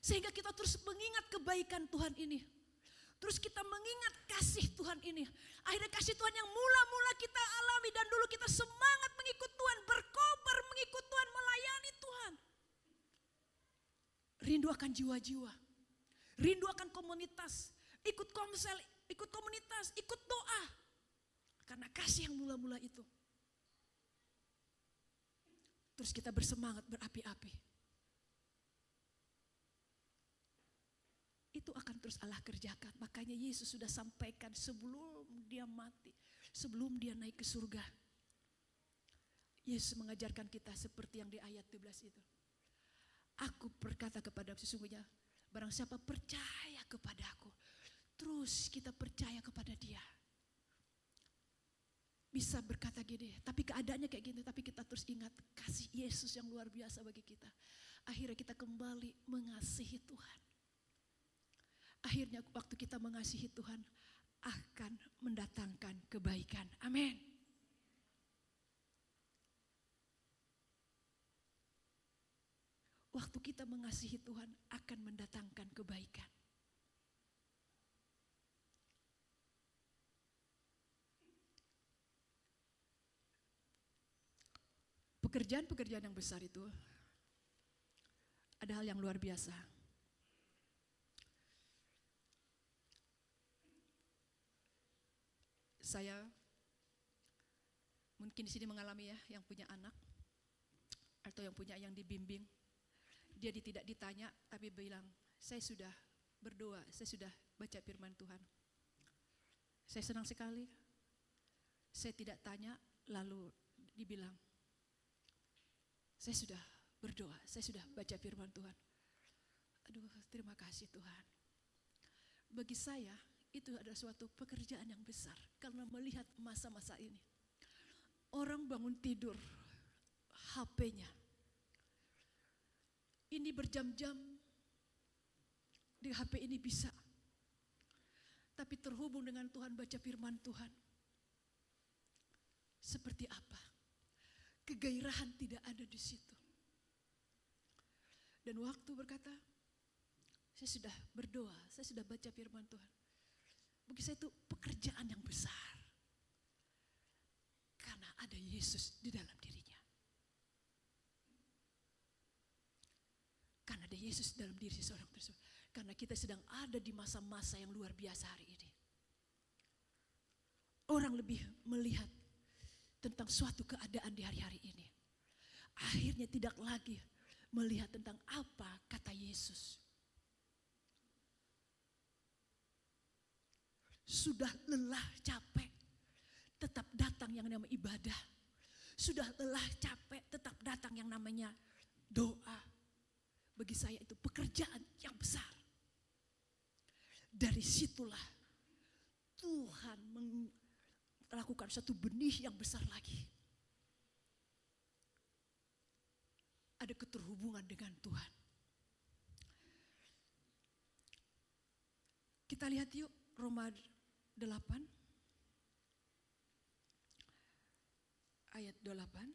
Sehingga kita terus mengingat kebaikan Tuhan ini. Terus kita mengingat kasih Tuhan ini. Akhirnya kasih Tuhan yang mula-mula kita alami dan dulu kita semangat mengikut Tuhan, berkobar mengikut Tuhan, melayani Tuhan. Rindu akan jiwa-jiwa. Rindu akan komunitas. Ikut komsel, ikut komunitas, ikut doa. Karena kasih yang mula-mula itu. Terus kita bersemangat, berapi-api. Itu akan terus Allah kerjakan. Makanya Yesus sudah sampaikan sebelum dia mati, sebelum dia naik ke surga. Yesus mengajarkan kita seperti yang di ayat 12 itu. Aku berkata kepada sesungguhnya, barang siapa percaya kepadaku, terus kita percaya kepada dia. Bisa berkata gini, tapi keadaannya kayak gini, tapi kita terus ingat kasih Yesus yang luar biasa bagi kita. Akhirnya kita kembali mengasihi Tuhan. Akhirnya waktu kita mengasihi Tuhan akan mendatangkan kebaikan. Amin. Waktu kita mengasihi Tuhan akan mendatangkan kebaikan. Pekerjaan-pekerjaan yang besar itu ada hal yang luar biasa. Saya mungkin di sini mengalami ya, yang punya anak atau yang punya yang dibimbing, dia tidak ditanya tapi bilang, saya sudah berdoa, saya sudah baca firman Tuhan. Saya senang sekali. Saya tidak tanya lalu dibilang, saya sudah berdoa, saya sudah baca firman Tuhan. Aduh, terima kasih Tuhan. Bagi saya itu adalah suatu pekerjaan yang besar karena melihat masa-masa ini. Orang bangun tidur, HP-nya. Ini berjam-jam di HP ini bisa. Tapi terhubung dengan Tuhan, baca firman Tuhan. Seperti apa? Kegairahan tidak ada di situ. Dan waktu berkata, saya sudah berdoa, saya sudah baca firman Tuhan. Bagi saya itu pekerjaan yang besar. Karena ada Yesus di dalam dirinya. Karena ada Yesus dalam diri seseorang tersebut. Karena kita sedang ada di masa-masa yang luar biasa hari ini. Orang lebih melihat tentang suatu keadaan di hari-hari ini. Akhirnya tidak lagi melihat tentang apa kata Yesus. Sudah lelah, capek, tetap datang yang namanya ibadah. sudah lelah capek tetap datang yang namanya doa. Bagi saya itu pekerjaan yang besar. Dari situlah Tuhan melakukan satu benih yang besar lagi. Ada keterhubungan dengan Tuhan. Kita lihat yuk Roma 8 ayat 28.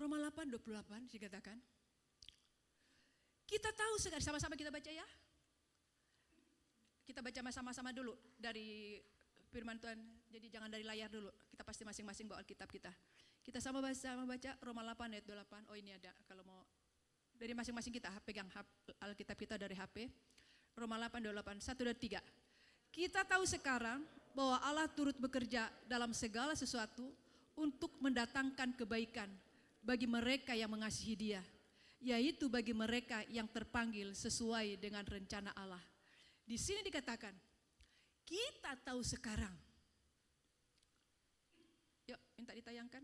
Roma 8:28 dikatakan, kita tahu sekali, sama-sama kita baca ya. Kita baca sama-sama dulu dari firman Tuhan, jadi jangan dari layar dulu. Kita pasti masing-masing bawa Alkitab kita. Kita sama baca Roma 8 ayat 28. Oh ini ada, kalau mau dari masing-masing kita pegang Alkitab kita dari HP. Roma 8:28, 1 dan 3. Kita tahu sekarang bahwa Allah turut bekerja dalam segala sesuatu untuk mendatangkan kebaikan bagi mereka yang mengasihi Dia, yaitu bagi mereka yang terpanggil sesuai dengan rencana Allah. Di sini dikatakan, kita tahu sekarang. Yuk, minta ditayangkan.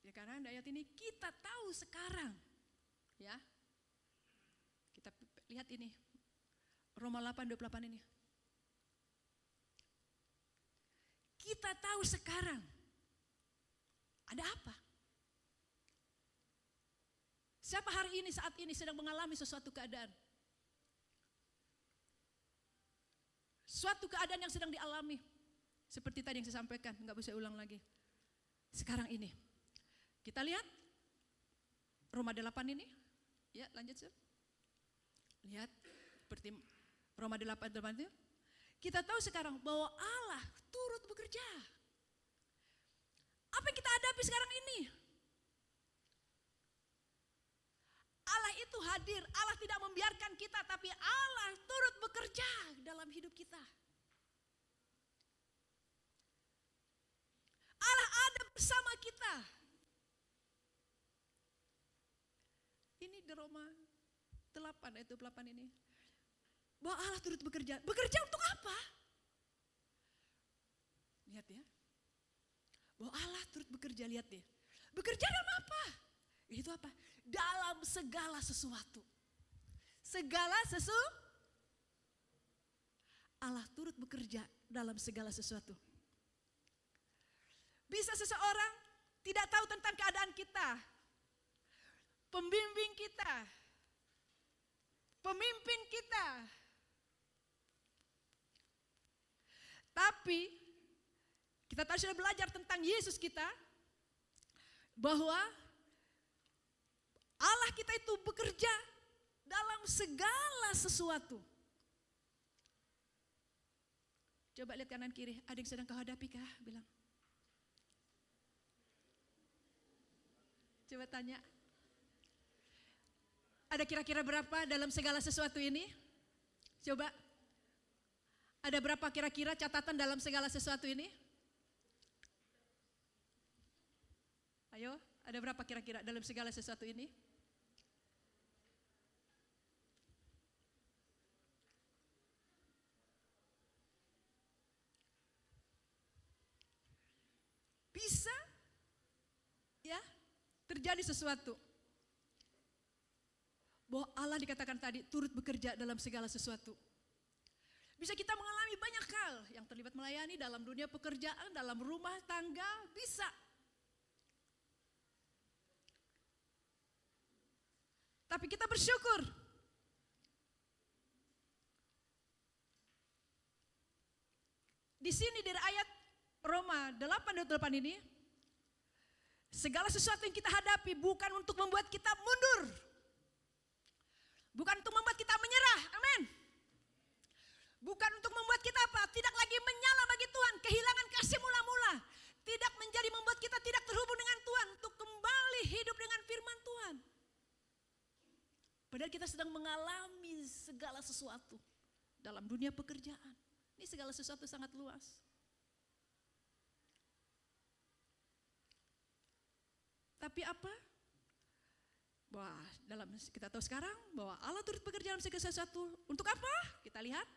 Ya, karena ayat ini kita tahu sekarang. Ya. Kita lihat ini. Roma 8:28 ini. Kita tahu sekarang. Ada apa? Siapa hari ini saat ini sedang mengalami sesuatu keadaan? Suatu keadaan yang sedang dialami. Seperti tadi yang saya sampaikan, enggak bisa ulang lagi. Sekarang ini. Kita lihat Roma 8 ini. Ya, lanjut Sur. Lihat seperti Roma 8 itu. Kita tahu sekarang bahwa Allah turut bekerja. Apa yang kita hadapi sekarang ini? Allah itu hadir, Allah tidak membiarkan kita, tapi Allah turut bekerja dalam hidup kita. Allah ada bersama kita. Ini di Roma 8 ayat 28 ini. Bahwa Allah turut bekerja. Bekerja untuk apa? Lihat ya. Bahwa Allah turut bekerja, lihat deh. Bekerja dalam apa? Itu apa? Dalam segala sesuatu. Segala sesuatu. Allah turut bekerja dalam segala sesuatu. Bisa seseorang tidak tahu tentang keadaan kita. Pembimbing kita. Pemimpin kita. Tapi kita tadi sudah belajar tentang Yesus kita, bahwa Allah kita itu bekerja dalam segala sesuatu. Coba lihat kanan kiri, ada yang sedang kau hadapi kah? Bilang. Coba tanya. Ada kira-kira berapa dalam segala sesuatu ini? Coba. Ada berapa kira-kira catatan dalam segala sesuatu ini? Ayo, ada berapa kira-kira dalam segala sesuatu ini? Bisa ya terjadi sesuatu. Bahwa Allah dikatakan tadi turut bekerja dalam segala sesuatu. Bisa kita mengalami banyak hal yang terlibat melayani dalam dunia pekerjaan, dalam rumah tangga, bisa. Tapi kita bersyukur. Di sini dari ayat Roma 8:28 ini, segala sesuatu yang kita hadapi bukan untuk membuat kita mundur. Bukan untuk membuat kita menyerah, amin. Bukan untuk membuat kita apa? Tidak lagi menyala bagi Tuhan, kehilangan kasih mula-mula. Tidak menjadi membuat kita tidak terhubung dengan Tuhan, untuk kembali hidup dengan firman Tuhan. Padahal kita sedang mengalami segala sesuatu dalam dunia pekerjaan. Ini segala sesuatu sangat luas. Tapi apa? Wah, kita tahu sekarang bahwa Allah turut bekerja dalam segala sesuatu. Untuk apa? Kita lihat.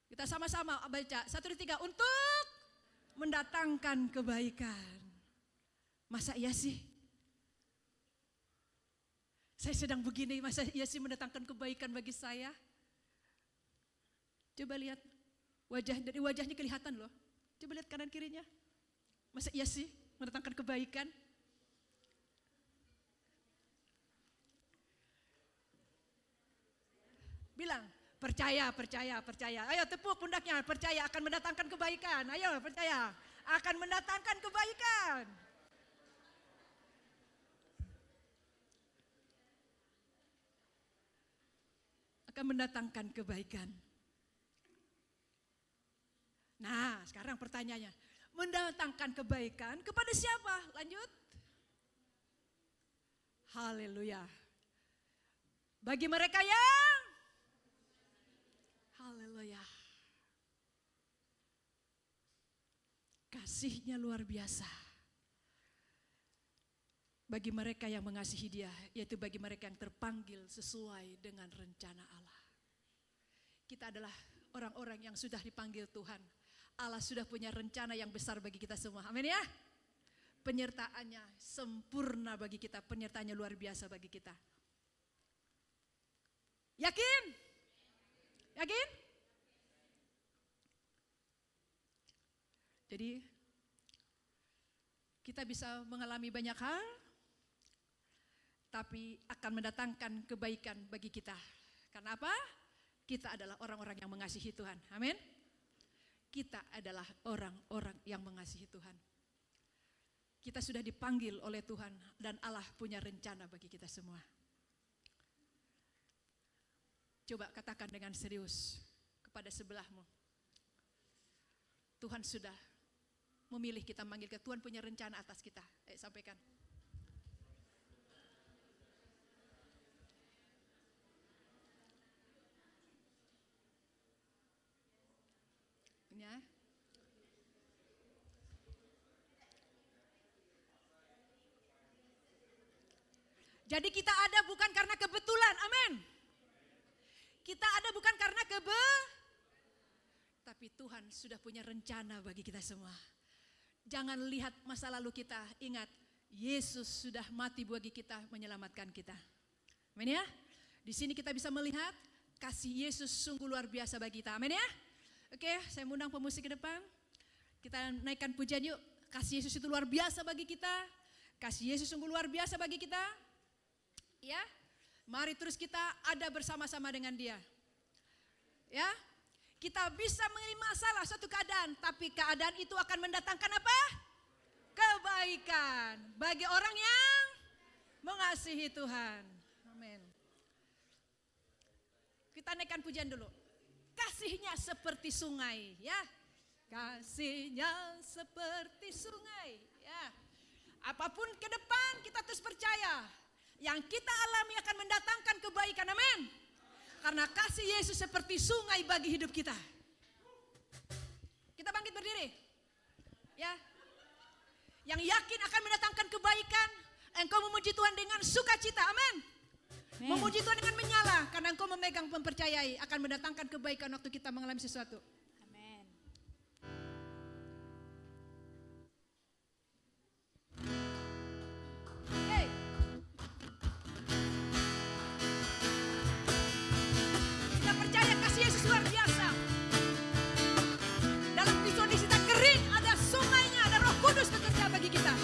Kita sama-sama baca 1, 2, 3. Untuk mendatangkan kebaikan. Masa iya sih? Saya sedang begini, masa iya sih mendatangkan kebaikan bagi saya? Coba lihat dari wajahnya kelihatan loh. Coba lihat kanan kirinya. Masa iya sih mendatangkan kebaikan? Bilang, percaya. Ayo tepuk pundaknya, percaya akan mendatangkan kebaikan. Ayo percaya, akan mendatangkan kebaikan. Akan mendatangkan kebaikan. Nah, sekarang pertanyaannya, mendatangkan kebaikan kepada siapa? Lanjut. Haleluya. Bagi mereka yang haleluya. Kasihnya luar biasa. Bagi mereka yang mengasihi Dia, yaitu bagi mereka yang terpanggil sesuai dengan rencana Allah. Kita adalah orang-orang yang sudah dipanggil Tuhan. Allah sudah punya rencana yang besar bagi kita semua. Amin ya. Penyertaannya sempurna bagi kita, penyertaannya luar biasa bagi kita. Yakin? Yakin? Jadi kita bisa mengalami banyak hal, tapi akan mendatangkan kebaikan bagi kita. Karena apa? Kita adalah orang-orang yang mengasihi Tuhan. Amin. Kita adalah orang-orang yang mengasihi Tuhan. Kita sudah dipanggil oleh Tuhan dan Allah punya rencana bagi kita semua. Coba katakan dengan serius kepada sebelahmu. Tuhan sudah memilih kita, manggil kita. Tuhan punya rencana atas kita. Sampaikan. Ya. Jadi kita ada bukan karena kebetulan, amin. Kita ada bukan karena tapi Tuhan sudah punya rencana bagi kita semua. Jangan lihat masa lalu kita, ingat Yesus sudah mati bagi kita, menyelamatkan kita. Amin ya. Di sini kita bisa melihat kasih Yesus sungguh luar biasa bagi kita. Amin ya. Oke, saya undang pemusik ke depan. Kita naikkan pujian yuk. Kasih Yesus itu luar biasa bagi kita. Kasih Yesus sungguh luar biasa bagi kita. Ya, mari terus kita ada bersama-sama dengan Dia. Ya, kita bisa mengalami masalah suatu keadaan, tapi keadaan itu akan mendatangkan apa? Kebaikan bagi orang yang mengasihi Tuhan. Amin. Kita naikkan pujian dulu. Kasihnya seperti sungai, ya. Kasihnya seperti sungai, ya. Apapun ke depan kita terus percaya. Yang kita alami akan mendatangkan kebaikan, amin. Karena kasih Yesus seperti sungai bagi hidup kita. Kita bangkit berdiri. Ya. Yang yakin akan mendatangkan kebaikan, engkau memuji Tuhan dengan sukacita, amin. Memuji Tuhan dengan menyala, karena engkau memegang, mempercayai akan mendatangkan kebaikan waktu kita mengalami sesuatu. Amin. Hey. Kita percaya kasih Yesus luar biasa. Dalam kondisi kita kering, ada sungainya, ada Roh Kudus bekerja bagi kita.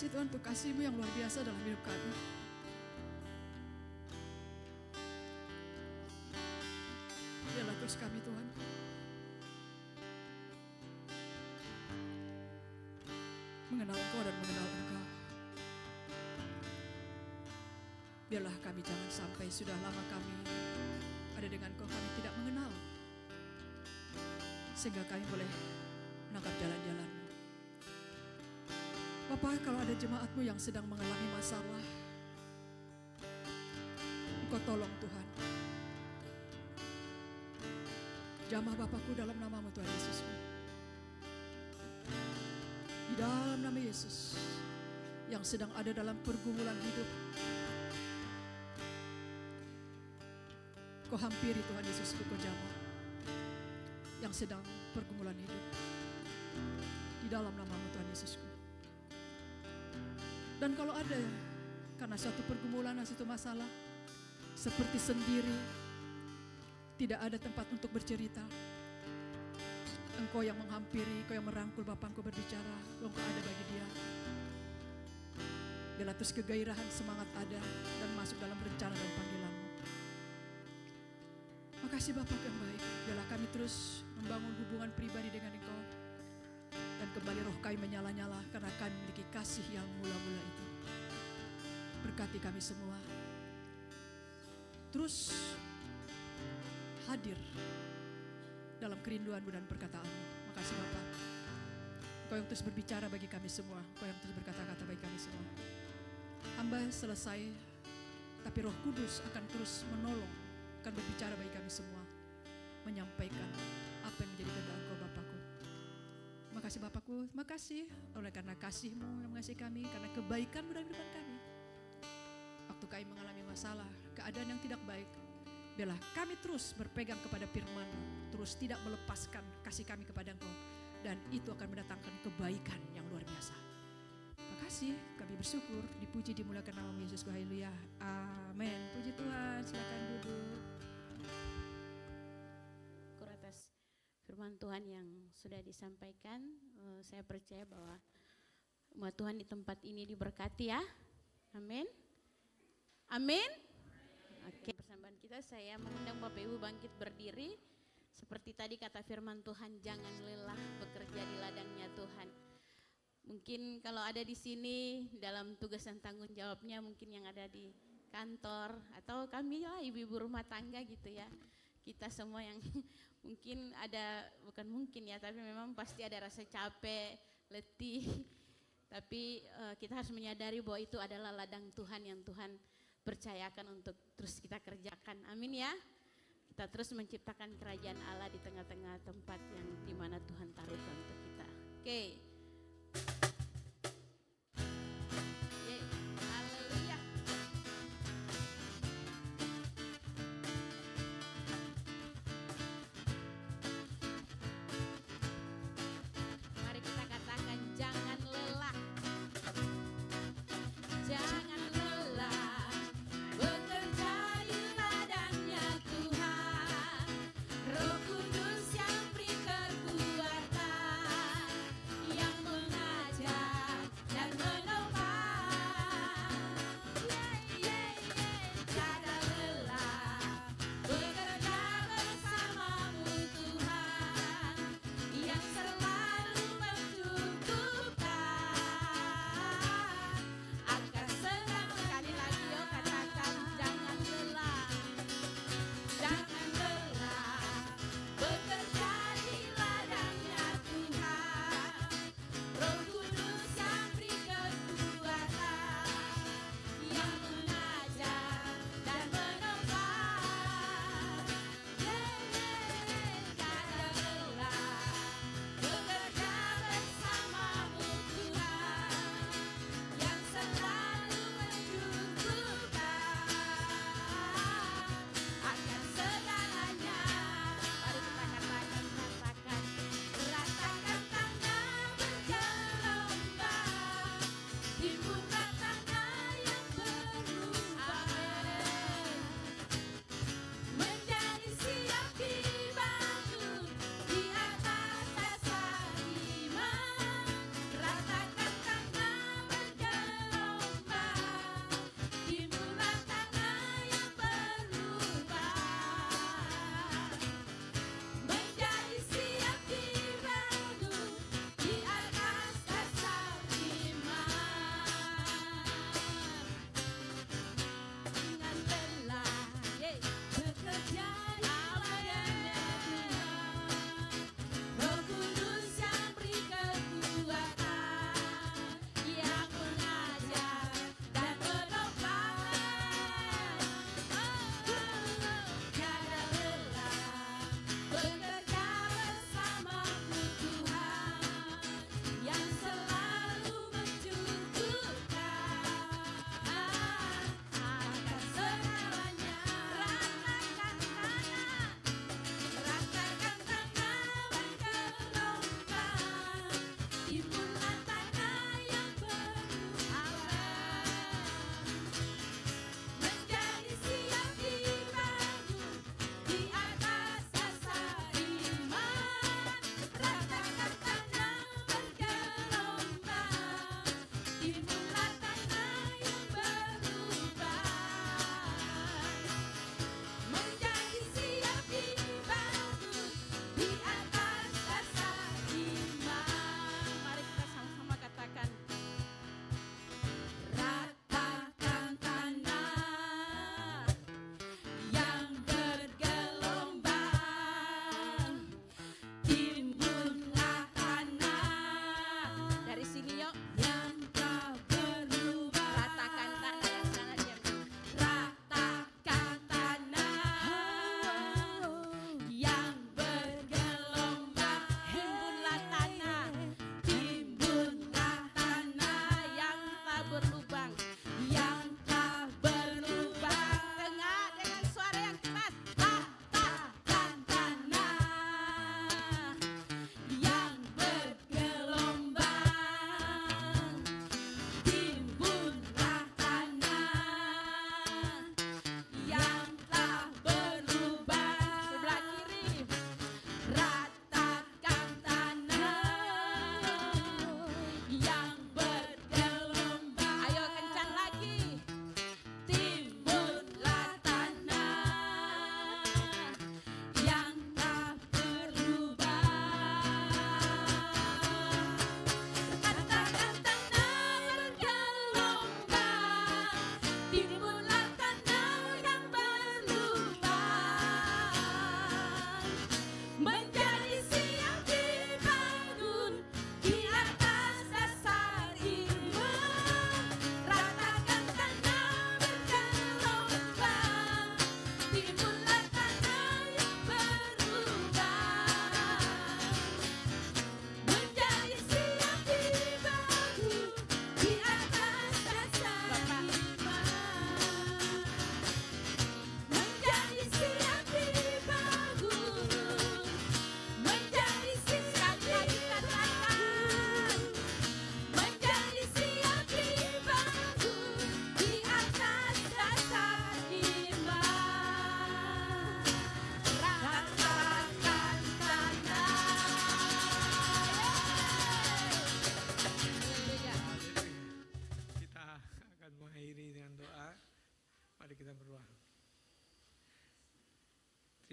kasih Tuhan untuk kasih-Mu yang luar biasa dalam hidup kami. Biarlah terus kami Tuhan mengenal Engkau dan mengenal Engkau. Biarlah kami jangan sampai sudah lama kami ada dengan Engkau, kami tidak mengenal, sehingga kami boleh menangkap jalan-jalan-Mu. Bapa, kalau ada jemaat-Mu yang sedang mengalami masalah, Engkau tolong Tuhan. Jamah Bapakku dalam nama-Mu Tuhan Yesus. Di dalam nama Yesus, yang sedang ada dalam pergumulan hidup, Kau hampiri Tuhan Yesus, Kau jamah yang sedang pergumulan hidup. Di dalam nama-Mu Tuhan Yesusku. Dan kalau ada karena suatu pergumulan, suatu masalah, seperti sendiri, tidak ada tempat untuk bercerita, Engkau yang menghampiri, Engkau yang merangkul Bapa, Engkau berbicara, Engkau ada bagi dia. Biarlah terus kegairahan, semangat ada dan masuk dalam rencana dan panggilan-Mu. Makasih Bapa yang baik, biarlah kami terus membangun hubungan pribadi dengan Engkau. Dan kembali roh kami menyala-nyala karena kami memiliki kasih yang mula-mula itu. Berkati kami semua. Terus hadir dalam kerinduan-Mu dan perkataan-Mu. Makasih Bapa. Engkau yang terus berbicara bagi kami semua. Engkau yang terus berkata-kata bagi kami semua. Hamba selesai, tapi Roh Kudus akan terus menolong, akan berbicara bagi kami semua, menyampaikan apa yang menjadi kehendak Engkau Bapakku. Makasih Bapakku, makasih oleh karena kasih-Mu yang mengasihi kami, karena kebaikan-Mu dalam kehidupan kami. Waktu kami mengalami masalah, keadaan yang tidak baik, biarlah kami terus berpegang kepada firman-Mu, terus tidak melepaskan kasih kami kepada Engkau, dan itu akan mendatangkan kebaikan yang luar biasa. Makasih, kami bersyukur, dipuji, dimuliakan nama Yesus. Haleluya, amin. Puji Tuhan, silakan duduk. Atas firman Tuhan yang sudah disampaikan, saya percaya bahwa umat Tuhan di tempat ini diberkati ya. Amin. Amin. Oke, persembahan kita, saya mengundang Bapak Ibu bangkit berdiri. Seperti tadi kata firman Tuhan, jangan lelah bekerja di ladangnya Tuhan. Mungkin kalau ada di sini dalam tugas dan tanggung jawabnya, mungkin yang ada di kantor atau kami lah ibu-ibu rumah tangga gitu ya. Kita semua yang mungkin ada, bukan mungkin ya, tapi memang pasti ada rasa capek, letih. Tapi kita harus menyadari bahwa itu adalah ladang Tuhan yang Tuhan percayakan untuk terus kita kerjakan. Amin ya. Kita terus menciptakan kerajaan Allah di tengah-tengah tempat yang dimana Tuhan taruhkan untuk kita. Oke. Haleluya. Mari kita katakan jangan lelah. Jangan lelah bekerja di ladangnya Tuhan. Roh Kudus yang beri kekuatan, yang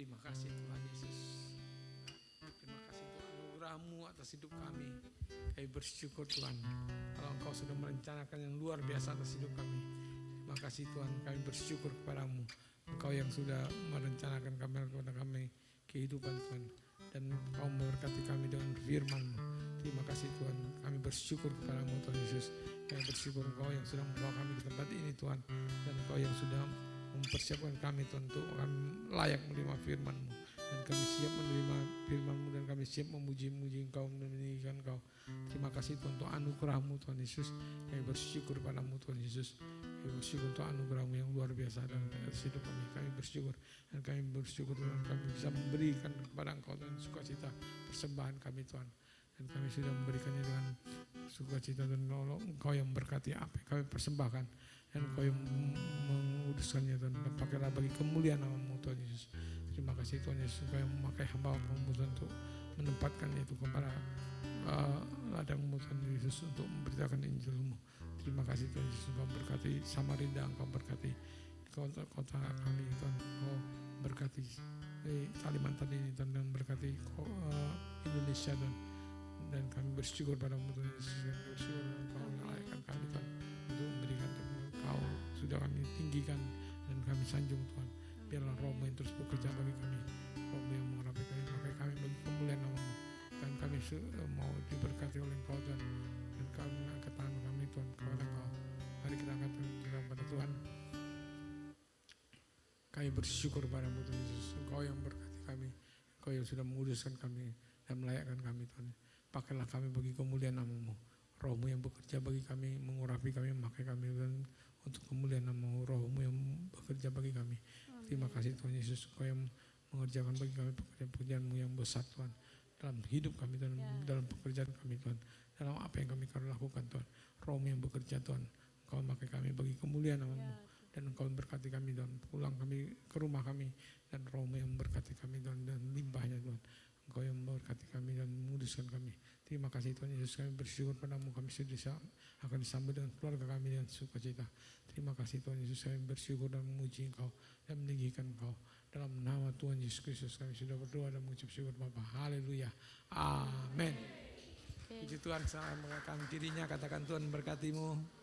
Terima kasih Tuhan Yesus. Terima kasih Tuhan anugerah-Mu atas hidup kami. Kami bersyukur Tuhan, kalau Engkau sudah merencanakan yang luar biasa atas hidup kami. Terima kasih Tuhan, kami bersyukur kepadamu. Engkau yang sudah merencanakan kepada kami kehidupan Tuhan. Dan Engkau memberkati kami dengan firman-Mu. Terima kasih Tuhan, kami bersyukur kepadamu Tuhan Yesus. Kami bersyukur Engkau yang sudah membawa kami ke tempat ini Tuhan. Dan Engkau yang sudah mempersiapkan kami Tuhan untuk kami layak menerima firman-Mu. Dan kami siap menerima firman-Mu dan kami siap memuji-muji Engkau, meninggikan Engkau. Terima kasih Tuhan untuk anugerah-Mu Tuhan Yesus. Kami bersyukur padamu Tuhan Yesus. Kami bersyukur untuk anugerah-Mu yang luar biasa dan atas hidup kami. Kami bersyukur dan kami bersyukur Tuhan kami bisa memberikan kepada Engkau dan sukacita persembahan kami Tuhan. Dan kami sudah memberikannya dengan sukacita dan Engkau yang memberkati apa yang kami persembahkan. Dan Engkau yang menguduskannya Tuhan. Dan pakailah bagi kemuliaan nama-Mu Tuhan Yesus. Terima kasih Tuhan Yesus. Engkau yang memakai hamba-Mu Tuhan untuk menempatkan itu kepada ladang-Mu Tuhan Yesus untuk memberitakan Injil-Mu. Terima kasih Tuhan Yesus. Engkau berkati Samarinda, Engkau berkati kota kami Tuhan. Engkau berkati Kalimantan ini Tuhan, dan berkati Indonesia dan kami bersyukur padamu Tuhan Yesus. Kami bersyukur Engkau melayakkan kami Tuhan untuk memberikan Engkau sudah kami tinggikan dan kami sanjung Tuhan. Biarlah Roh-Mu yang terus bekerja bagi kami, Roh-Mu yang mengurapi kami, pakai kami bagi kemuliaan nama-Mu. Dan kami mau diberkati oleh Engkau Tuhan. Dan kami angkat tangan kami Tuhan kepada Engkau. Mari kita angkat tangan kepada Tuhan. Kami bersyukur padamu Tuhan Yesus. Engkau yang berkati kami, Engkau yang sudah menguduskan kami dan melayakkan kami Tuhan. Pakailah kami bagi kemuliaan nama-Mu. Roh-Mu yang bekerja bagi kami, mengurapi kami, memakai kami dan untuk kemuliaan nama-Mu. Roh-Mu yang bekerja bagi kami. Terima kasih Tuhan Yesus. Engkau yang mengerjakan bagi kami pekerjaan-Mu yang besar Tuhan. Dalam hidup kami Tuhan, dalam pekerjaan kami Tuhan. Dalam apa yang kami akan lakukan Tuhan. Roh-Mu yang bekerja Tuhan. Engkau memakai kami bagi kemuliaan nama-Mu. Dan Engkau memberkati kami Tuhan. Pulang kami ke rumah kami. Dan Roh-Mu yang memberkati kami Tuhan. Dan limpahnya Tuhan. Engkau yang memberkati kami dan menguduskan kami. Terima kasih Tuhan Yesus. Kami bersyukur padamu. Kami sudah akan disambut dengan keluarga kami dengan sukacita. Terima kasih Tuhan Yesus. Kami bersyukur dan memuji Engkau dan meninggikan Engkau. Dalam nama Tuhan Yesus Kristus kami sudah berdoa dan mengucap syukur Bapa. Haleluya. Amin. Puji Tuhan, saya mengatakan dirinya, katakan Tuhan berkatimu.